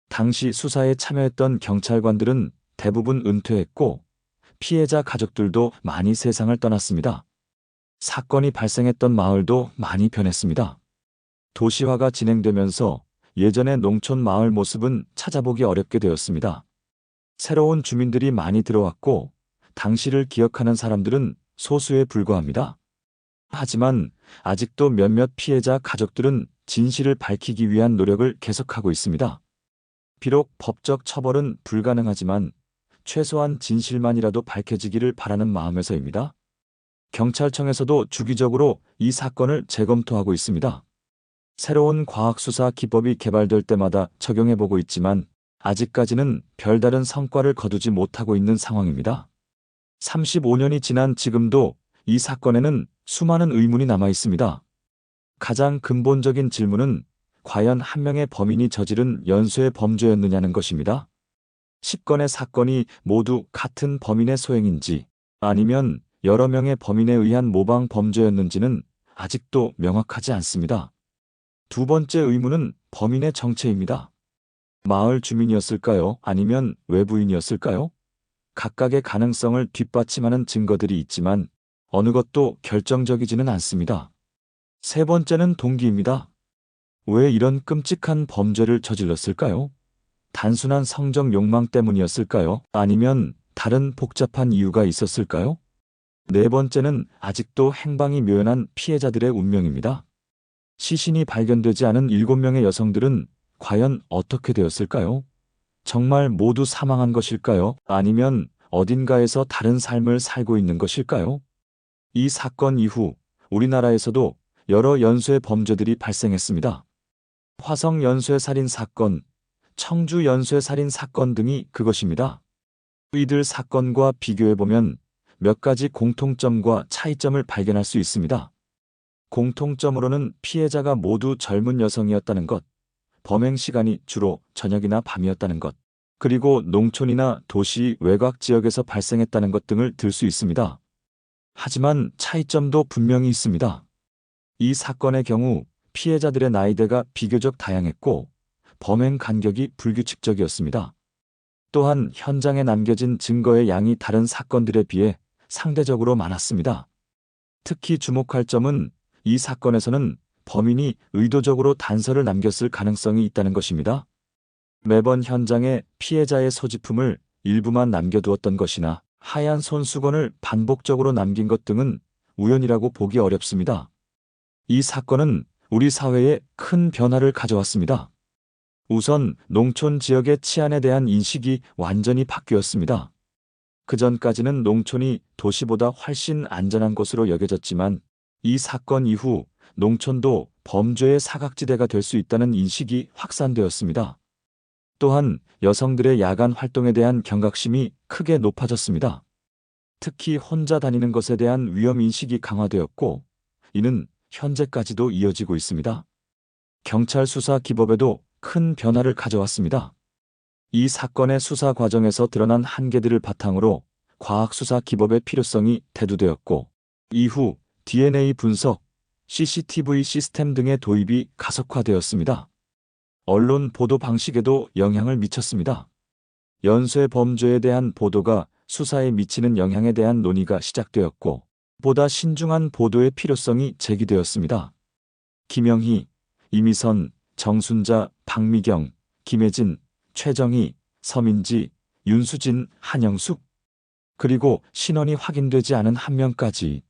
당시 수사에 참여했던 경찰관들은 대부분 은퇴했고 피해자 가족들도 많이 세상을 떠났습니다. 사건이 발생했던 마을도 많이 변했습니다. 도시화가 진행되면서 예전의 농촌 마을 모습은 찾아보기 어렵게 되었습니다. 새로운 주민들이 많이 들어왔고 당시를 기억하는 사람들은 소수에 불과합니다. 하지만 아직도 몇몇 피해자 가족들은 진실을 밝히기 위한 노력을 계속하고 있습니다. 비록 법적 처벌은 불가능하지만 최소한 진실만이라도 밝혀지기를 바라는 마음에서입니다. 경찰청에서도 주기적으로 이 사건을 재검토하고 있습니다. 새로운 과학수사 기법이 개발될 때마다 적용해보고 있지만 아직까지는 별다른 성과를 거두지 못하고 있는 상황입니다. 35년이 지난 지금도 이 사건에는 수많은 의문이 남아 있습니다. 가장 근본적인 질문은 과연 한 명의 범인이 저지른 연쇄 범죄였느냐는 것입니다. 10건의 사건이 모두 같은 범인의 소행인지 아니면 여러 명의 범인에 의한 모방 범죄였는지는 아직도 명확하지 않습니다. 두 번째 의문은 범인의 정체입니다. 마을 주민이었을까요? 아니면 외부인이었을까요? 각각의 가능성을 뒷받침하는 증거들이 있지만 어느 것도 결정적이지는 않습니다. 세 번째는 동기입니다. 왜 이런 끔찍한 범죄를 저질렀을까요? 단순한 성적 욕망 때문이었을까요? 아니면 다른 복잡한 이유가 있었을까요? 네 번째는 아직도 행방이 묘연한 피해자들의 운명입니다. 시신이 발견되지 않은 7명의 여성들은 과연 어떻게 되었을까요? 정말 모두 사망한 것일까요? 아니면 어딘가에서 다른 삶을 살고 있는 것일까요? 이 사건 이후 우리나라에서도 여러 연쇄 범죄들이 발생했습니다. 화성 연쇄 살인 사건, 청주 연쇄 살인 사건 등이 그것입니다. 이들 사건과 비교해보면 몇 가지 공통점과 차이점을 발견할 수 있습니다. 공통점으로는 피해자가 모두 젊은 여성이었다는 것, 범행 시간이 주로 저녁이나 밤이었다는 것, 그리고 농촌이나 도시 외곽 지역에서 발생했다는 것 등을 들 수 있습니다. 하지만 차이점도 분명히 있습니다. 이 사건의 경우 피해자들의 나이대가 비교적 다양했고 범행 간격이 불규칙적이었습니다. 또한 현장에 남겨진 증거의 양이 다른 사건들에 비해 상대적으로 많았습니다. 특히 주목할 점은 이 사건에서는 범인이 의도적으로 단서를 남겼을 가능성이 있다는 것입니다. 매번 현장에 피해자의 소지품을 일부만 남겨두었던 것이나 하얀 손수건을 반복적으로 남긴 것 등은 우연이라고 보기 어렵습니다. 이 사건은 우리 사회에 큰 변화를 가져왔습니다. 우선 농촌 지역의 치안에 대한 인식이 완전히 바뀌었습니다. 그전까지는 농촌이 도시보다 훨씬 안전한 곳으로 여겨졌지만 이 사건 이후 농촌도 범죄의 사각지대가 될 수 있다는 인식이 확산되었습니다. 또한 여성들의 야간 활동에 대한 경각심이 크게 높아졌습니다. 특히 혼자 다니는 것에 대한 위험인식이 강화되었고 이는 현재까지도 이어지고 있습니다. 경찰 수사 기법에도 큰 변화를 가져왔습니다. 이 사건의 수사 과정에서 드러난 한계들을 바탕으로 과학수사 기법의 필요성이 대두되었고 이후 DNA 분석, CCTV 시스템 등의 도입이 가속화되었습니다. 언론 보도 방식에도 영향을 미쳤습니다. 연쇄 범죄에 대한 보도가 수사에 미치는 영향에 대한 논의가 시작되었고 보다 신중한 보도의 필요성이 제기되었습니다. 김영희, 이미선, 정순자, 박미경, 김혜진, 최정희, 서민지, 윤수진, 한영숙, 그리고 신원이 확인되지 않은 한 명까지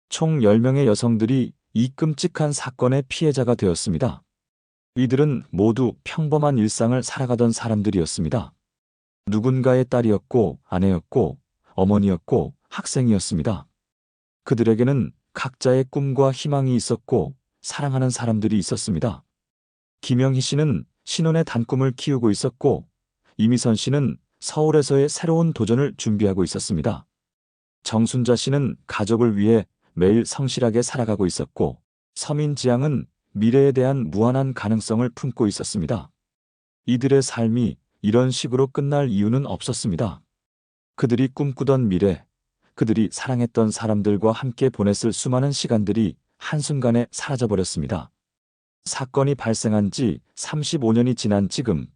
총 10명의 여성들이 이 끔찍한 사건의 피해자가 되었습니다. 이들은 모두 평범한 일상을 살아가던 사람들이었습니다. 누군가의 딸이었고 아내였고 어머니였고 학생이었습니다. 그들에게는 각자의 꿈과 희망이 있었고 사랑하는 사람들이 있었습니다. 김영희 씨는 신혼의 단꿈을 키우고 있었고 이미선 씨는 서울에서의 새로운 도전을 준비하고 있었습니다. 정순자 씨는 가족을 위해 매일 성실하게 살아가고 있었고 서민지향은 미래에 대한 무한한 가능성을 품고 있었습니다. 이들의 삶이 이런 식으로 끝날 이유는 없었습니다. 그들이 꿈꾸던 미래, 그들이 사랑했던 사람들과 함께 보냈을 수많은 시간들이 한순간에 사라져버렸습니다. 사건이 발생한 지 35년이 지난 지금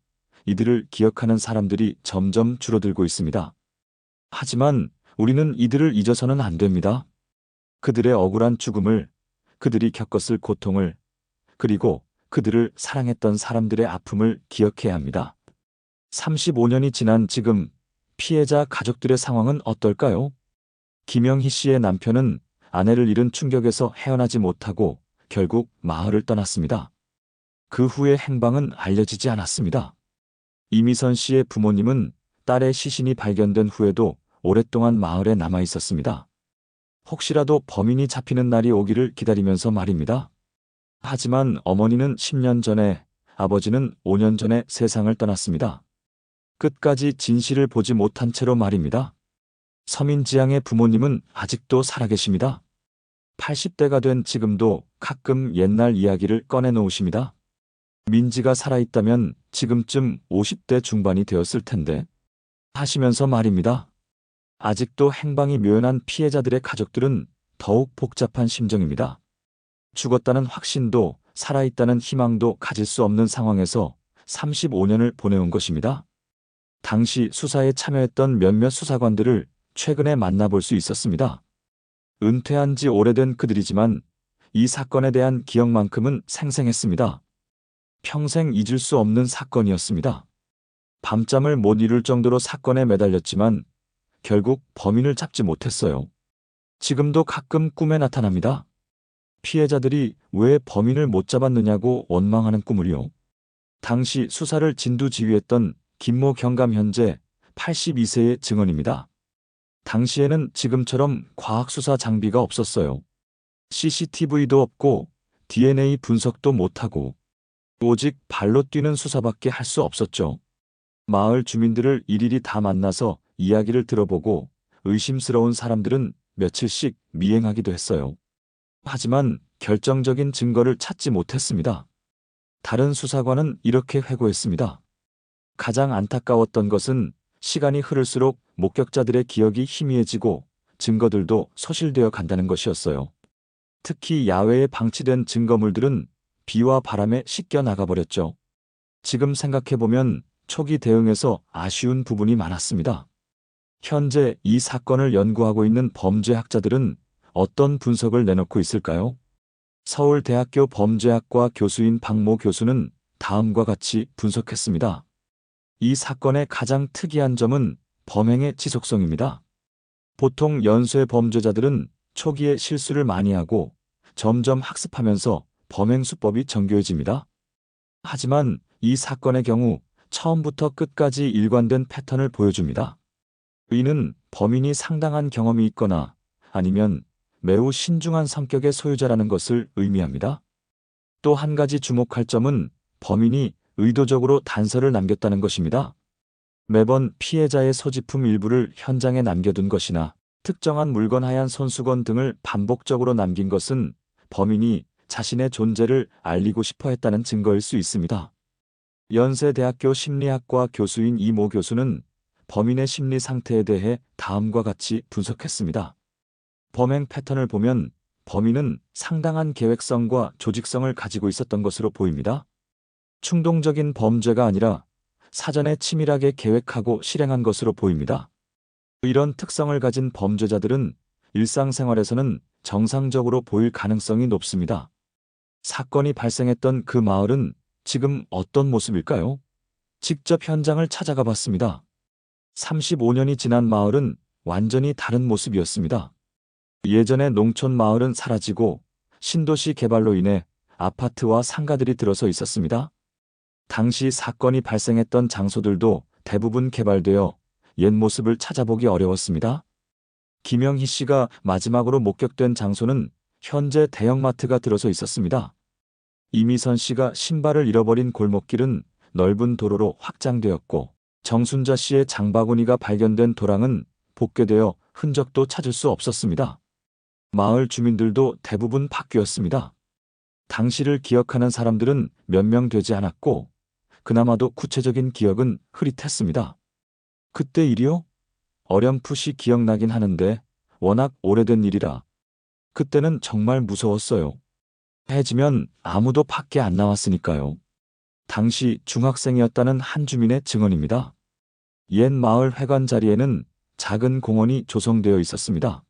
이들을 기억하는 사람들이 점점 줄어들고 있습니다. 하지만 우리는 이들을 잊어서는 안 됩니다. 그들의 억울한 죽음을, 그들이 겪었을 고통을, 그리고 그들을 사랑했던 사람들의 아픔을 기억해야 합니다. 35년이 지난 지금 피해자 가족들의 상황은 어떨까요? 김영희 씨의 남편은 아내를 잃은 충격에서 헤어나지 못하고 결국 마을을 떠났습니다. 그 후의 행방은 알려지지 않았습니다. 이미선 씨의 부모님은 딸의 시신이 발견된 후에도 오랫동안 마을에 남아 있었습니다. 혹시라도 범인이 잡히는 날이 오기를 기다리면서 말입니다. 하지만 어머니는 10년 전에, 아버지는 5년 전에 세상을 떠났습니다. 끝까지 진실을 보지 못한 채로 말입니다. 서민지향의 부모님은 아직도 살아계십니다. 80대가 된 지금도 가끔 옛날 이야기를 꺼내놓으십니다. 민지가 살아있다면 지금쯤 50대 중반이 되었을 텐데 하시면서 말입니다. 아직도 행방이 묘연한 피해자들의 가족들은 더욱 복잡한 심정입니다. 죽었다는 확신도 살아있다는 희망도 가질 수 없는 상황에서 35년을 보내온 것입니다. 당시 수사에 참여했던 몇몇 수사관들을 최근에 만나볼 수 있었습니다. 은퇴한 지 오래된 그들이지만 이 사건에 대한 기억만큼은 생생했습니다. 평생 잊을 수 없는 사건이었습니다. 밤잠을 못 이룰 정도로 사건에 매달렸지만 결국 범인을 잡지 못했어요. 지금도 가끔 꿈에 나타납니다. 피해자들이 왜 범인을 못 잡았느냐고 원망하는 꿈을요. 당시 수사를 진두지휘했던 김모 경감 현재 82세의 증언입니다. 당시에는 지금처럼 과학수사 장비가 없었어요. CCTV도 없고 DNA 분석도 못하고 오직 발로 뛰는 수사밖에 할 수 없었죠. 마을 주민들을 일일이 다 만나서 이야기를 들어보고 의심스러운 사람들은 며칠씩 미행하기도 했어요. 하지만 결정적인 증거를 찾지 못했습니다. 다른 수사관은 이렇게 회고했습니다. 가장 안타까웠던 것은 시간이 흐를수록 목격자들의 기억이 희미해지고 증거들도 소실되어 간다는 것이었어요. 특히 야외에 방치된 증거물들은 비와 바람에 씻겨 나가버렸죠. 지금 생각해보면 초기 대응에서 아쉬운 부분이 많았습니다. 현재 이 사건을 연구하고 있는 범죄학자들은 어떤 분석을 내놓고 있을까요? 서울대학교 범죄학과 교수인 박모 교수는 다음과 같이 분석했습니다. 이 사건의 가장 특이한 점은 범행의 지속성입니다. 보통 연쇄 범죄자들은 초기에 실수를 많이 하고 점점 학습하면서 범행 수법이 정교해집니다. 하지만 이 사건의 경우 처음부터 끝까지 일관된 패턴을 보여줍니다. 이는 범인이 상당한 경험이 있거나 아니면 매우 신중한 성격의 소유자라는 것을 의미합니다. 또 한 가지 주목할 점은 범인이 의도적으로 단서를 남겼다는 것입니다. 매번 피해자의 소지품 일부를 현장에 남겨둔 것이나 특정한 물건 하얀 손수건 등을 반복적으로 남긴 것은 범인이 자신의 존재를 알리고 싶어 했다는 증거일 수 있습니다. 연세대학교 심리학과 교수인 이모 교수는 범인의 심리 상태에 대해 다음과 같이 분석했습니다. 범행 패턴을 보면 범인은 상당한 계획성과 조직성을 가지고 있었던 것으로 보입니다. 충동적인 범죄가 아니라 사전에 치밀하게 계획하고 실행한 것으로 보입니다. 이런 특성을 가진 범죄자들은 일상생활에서는 정상적으로 보일 가능성이 높습니다. 사건이 발생했던 그 마을은 지금 어떤 모습일까요? 직접 현장을 찾아가 봤습니다. 35년이 지난 마을은 완전히 다른 모습이었습니다. 예전의 농촌 마을은 사라지고 신도시 개발로 인해 아파트와 상가들이 들어서 있었습니다. 당시 사건이 발생했던 장소들도 대부분 개발되어 옛 모습을 찾아보기 어려웠습니다. 김영희 씨가 마지막으로 목격된 장소는 현재 대형마트가 들어서 있었습니다. 이미선 씨가 신발을 잃어버린 골목길은 넓은 도로로 확장되었고, 정순자 씨의 장바구니가 발견된 도랑은 복개되어 흔적도 찾을 수 없었습니다. 마을 주민들도 대부분 바뀌었습니다. 당시를 기억하는 사람들은 몇 명 되지 않았고, 그나마도 구체적인 기억은 흐릿했습니다. 그때 일이요? 어렴풋이 기억나긴 하는데 워낙 오래된 일이라 그때는 정말 무서웠어요. 해지면 아무도 밖에 안 나왔으니까요. 당시 중학생이었다는 한 주민의 증언입니다. 옛 마을 회관 자리에는 작은 공원이 조성되어 있었습니다.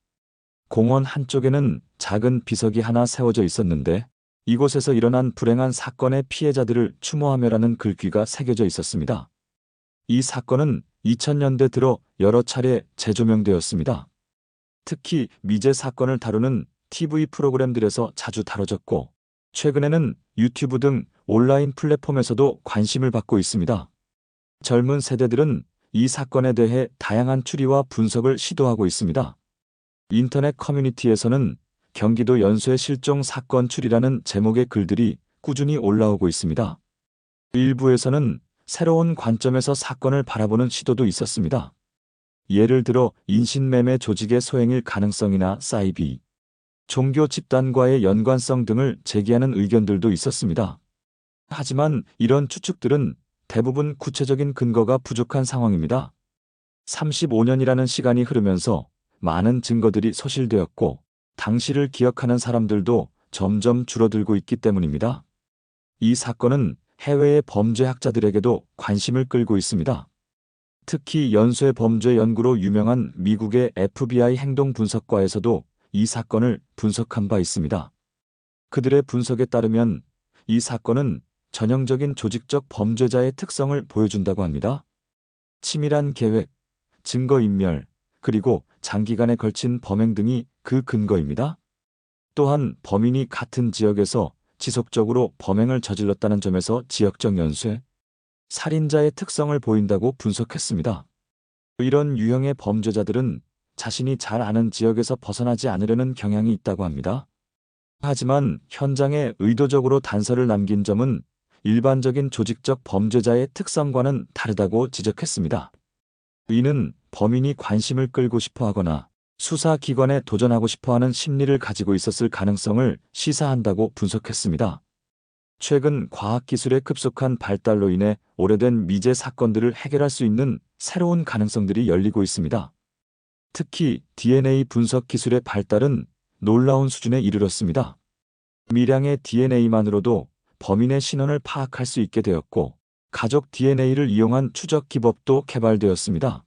공원 한쪽에는 작은 비석이 하나 세워져 있었는데 이곳에서 일어난 불행한 사건의 피해자들을 추모하며라는 글귀가 새겨져 있었습니다. 이 사건은 2000년대 들어 여러 차례 재조명되었습니다. 특히 미제 사건을 다루는 TV 프로그램들에서 자주 다뤄졌고, 최근에는 유튜브 등 온라인 플랫폼에서도 관심을 받고 있습니다. 젊은 세대들은 이 사건에 대해 다양한 추리와 분석을 시도하고 있습니다. 인터넷 커뮤니티에서는 경기도 연수의 실종 사건 추리라는 제목의 글들이 꾸준히 올라오고 있습니다. 일부에서는 새로운 관점에서 사건을 바라보는 시도도 있었습니다. 예를 들어 인신매매 조직의 소행일 가능성이나 사이비, 종교 집단과의 연관성 등을 제기하는 의견들도 있었습니다. 하지만 이런 추측들은 대부분 구체적인 근거가 부족한 상황입니다. 35년이라는 시간이 흐르면서 많은 증거들이 소실되었고, 당시를 기억하는 사람들도 점점 줄어들고 있기 때문입니다. 이 사건은 해외의 범죄학자들에게도 관심을 끌고 있습니다. 특히 연쇄 범죄 연구로 유명한 미국의 FBI 행동분석과에서도 이 사건을 분석한 바 있습니다. 그들의 분석에 따르면 이 사건은 전형적인 조직적 범죄자의 특성을 보여준다고 합니다. 치밀한 계획, 증거인멸, 그리고 장기간에 걸친 범행 등이 그 근거입니다. 또한 범인이 같은 지역에서 지속적으로 범행을 저질렀다는 점에서 지역적 연쇄, 살인자의 특성을 보인다고 분석했습니다. 이런 유형의 범죄자들은 자신이 잘 아는 지역에서 벗어나지 않으려는 경향이 있다고 합니다. 하지만 현장에 의도적으로 단서를 남긴 점은 일반적인 조직적 범죄자의 특성과는 다르다고 지적했습니다. 이는 범인이 관심을 끌고 싶어 하거나 수사기관에 도전하고 싶어하는 심리를 가지고 있었을 가능성을 시사한다고 분석했습니다. 최근 과학기술의 급속한 발달로 인해 오래된 미제 사건들을 해결할 수 있는 새로운 가능성들이 열리고 있습니다. 특히 DNA 분석 기술의 발달은 놀라운 수준에 이르렀습니다. 미량의 DNA만으로도 범인의 신원을 파악할 수 있게 되었고, 가족 DNA를 이용한 추적 기법도 개발되었습니다.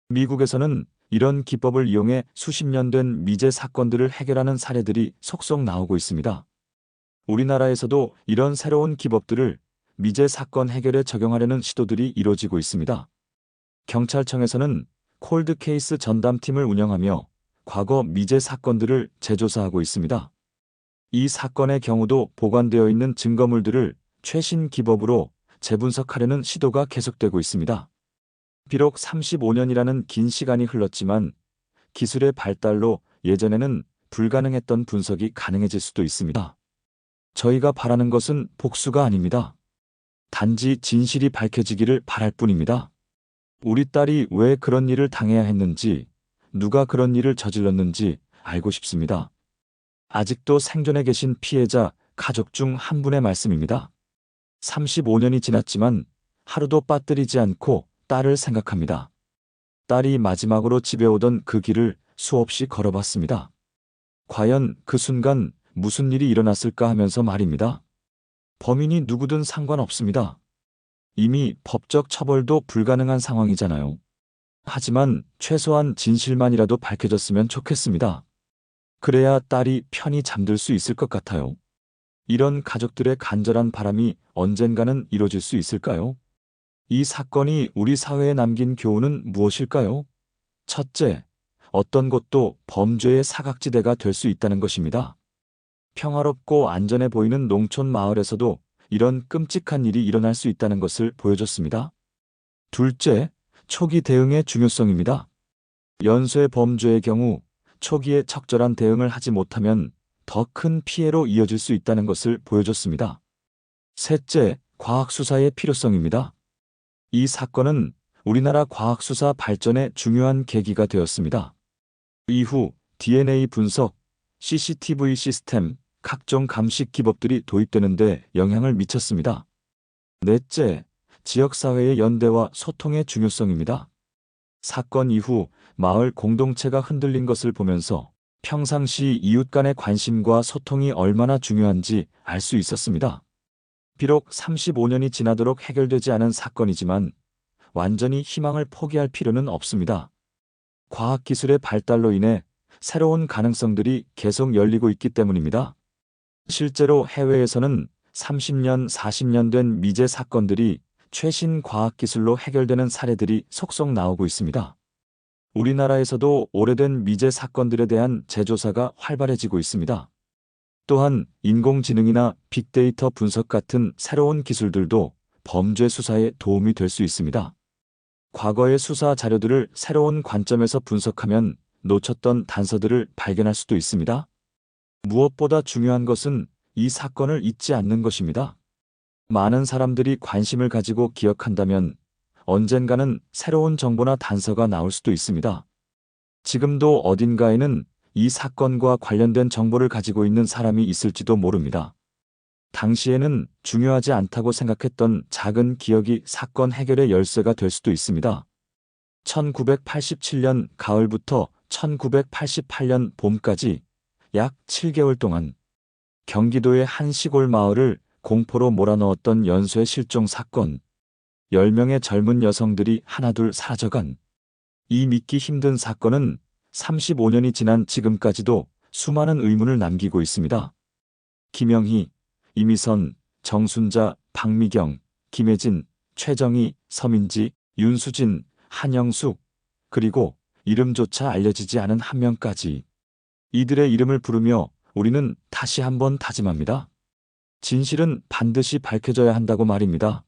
미국에서는 이런 기법을 이용해 수십 년 된 미제 사건들을 해결하는 사례들이 속속 나오고 있습니다. 우리나라에서도 이런 새로운 기법들을 미제 사건 해결에 적용하려는 시도들이 이루어지고 있습니다. 경찰청에서는 콜드케이스 전담팀을 운영하며 과거 미제 사건들을 재조사하고 있습니다. 이 사건의 경우도 보관되어 있는 증거물들을 최신 기법으로 재분석하려는 시도가 계속되고 있습니다. 비록 35년이라는 긴 시간이 흘렀지만 기술의 발달로 예전에는 불가능했던 분석이 가능해질 수도 있습니다. 저희가 바라는 것은 복수가 아닙니다. 단지 진실이 밝혀지기를 바랄 뿐입니다. 우리 딸이 왜 그런 일을 당해야 했는지, 누가 그런 일을 저질렀는지 알고 싶습니다. 아직도 생존해 계신 피해자 가족 중 한 분의 말씀입니다. 35년이 지났지만 하루도 빠뜨리지 않고 딸을 생각합니다. 딸이 마지막으로 집에 오던 그 길을 수없이 걸어봤습니다. 과연 그 순간 무슨 일이 일어났을까 하면서 말입니다. 범인이 누구든 상관없습니다. 이미 법적 처벌도 불가능한 상황이잖아요. 하지만 최소한 진실만이라도 밝혀졌으면 좋겠습니다. 그래야 딸이 편히 잠들 수 있을 것 같아요. 이런 가족들의 간절한 바람이 언젠가는 이루어질 수 있을까요? 이 사건이 우리 사회에 남긴 교훈은 무엇일까요? 첫째, 어떤 곳도 범죄의 사각지대가 될 수 있다는 것입니다. 평화롭고 안전해 보이는 농촌 마을에서도 이런 끔찍한 일이 일어날 수 있다는 것을 보여줬습니다. 둘째, 초기 대응의 중요성입니다. 연쇄 범죄의 경우 초기에 적절한 대응을 하지 못하면 더 큰 피해로 이어질 수 있다는 것을 보여줬습니다. 셋째, 과학수사의 필요성입니다. 이 사건은 우리나라 과학수사 발전의 중요한 계기가 되었습니다. 이후 DNA 분석, CCTV 시스템, 각종 감식 기법들이 도입되는데 영향을 미쳤습니다. 넷째, 지역사회의 연대와 소통의 중요성입니다. 사건 이후 마을 공동체가 흔들린 것을 보면서 평상시 이웃 간의 관심과 소통이 얼마나 중요한지 알 수 있었습니다. 비록 35년이 지나도록 해결되지 않은 사건이지만 완전히 희망을 포기할 필요는 없습니다. 과학기술의 발달로 인해 새로운 가능성들이 계속 열리고 있기 때문입니다. 실제로 해외에서는 30년, 40년 된 미제 사건들이 최신 과학기술로 해결되는 사례들이 속속 나오고 있습니다. 우리나라에서도 오래된 미제 사건들에 대한 재조사가 활발해지고 있습니다. 또한 인공지능이나 빅데이터 분석 같은 새로운 기술들도 범죄 수사에 도움이 될 수 있습니다. 과거의 수사 자료들을 새로운 관점에서 분석하면 놓쳤던 단서들을 발견할 수도 있습니다. 무엇보다 중요한 것은 이 사건을 잊지 않는 것입니다. 많은 사람들이 관심을 가지고 기억한다면 언젠가는 새로운 정보나 단서가 나올 수도 있습니다. 지금도 어딘가에는 이 사건과 관련된 정보를 가지고 있는 사람이 있을지도 모릅니다. 당시에는 중요하지 않다고 생각했던 작은 기억이 사건 해결의 열쇠가 될 수도 있습니다. 1987년 가을부터 1988년 봄까지 약 7개월 동안 경기도의 한 시골 마을을 공포로 몰아넣었던 연쇄 실종 사건, 10명의 젊은 여성들이 하나둘 사라져간 이 믿기 힘든 사건은 35년이 지난 지금까지도 수많은 의문을 남기고 있습니다. 김영희, 이미선, 정순자, 박미경, 김혜진, 최정희, 서민지, 윤수진, 한영숙, 그리고 이름조차 알려지지 않은 한 명까지. 이들의 이름을 부르며 우리는 다시 한번 다짐합니다. 진실은 반드시 밝혀져야 한다고 말입니다.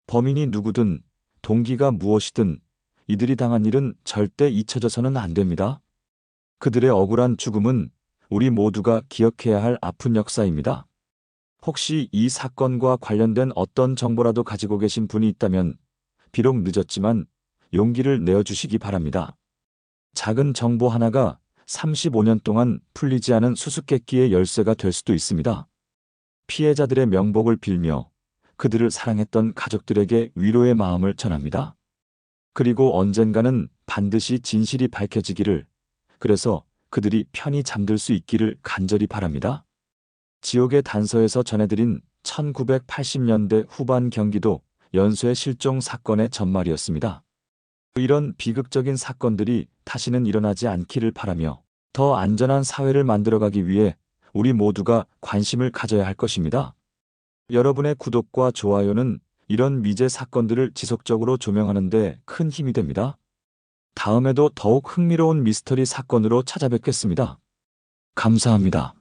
범인이 누구든, 동기가 무엇이든 이들이 당한 일은 절대 잊혀져서는 안 됩니다. 그들의 억울한 죽음은 우리 모두가 기억해야 할 아픈 역사입니다. 혹시 이 사건과 관련된 어떤 정보라도 가지고 계신 분이 있다면 비록 늦었지만 용기를 내어주시기 바랍니다. 작은 정보 하나가 35년 동안 풀리지 않은 수수께끼의 열쇠가 될 수도 있습니다. 피해자들의 명복을 빌며 그들을 사랑했던 가족들에게 위로의 마음을 전합니다. 그리고 언젠가는 반드시 진실이 밝혀지기를, 그래서 그들이 편히 잠들 수 있기를 간절히 바랍니다. 지옥의 단서에서 전해드린 1980년대 후반 경기도 연쇄 실종 사건의 전말이었습니다. 이런 비극적인 사건들이 다시는 일어나지 않기를 바라며 더 안전한 사회를 만들어가기 위해 우리 모두가 관심을 가져야 할 것입니다. 여러분의 구독과 좋아요는 이런 미제 사건들을 지속적으로 조명하는 데 큰 힘이 됩니다. 다음에도 더욱 흥미로운 미스터리 사건으로 찾아뵙겠습니다. 감사합니다.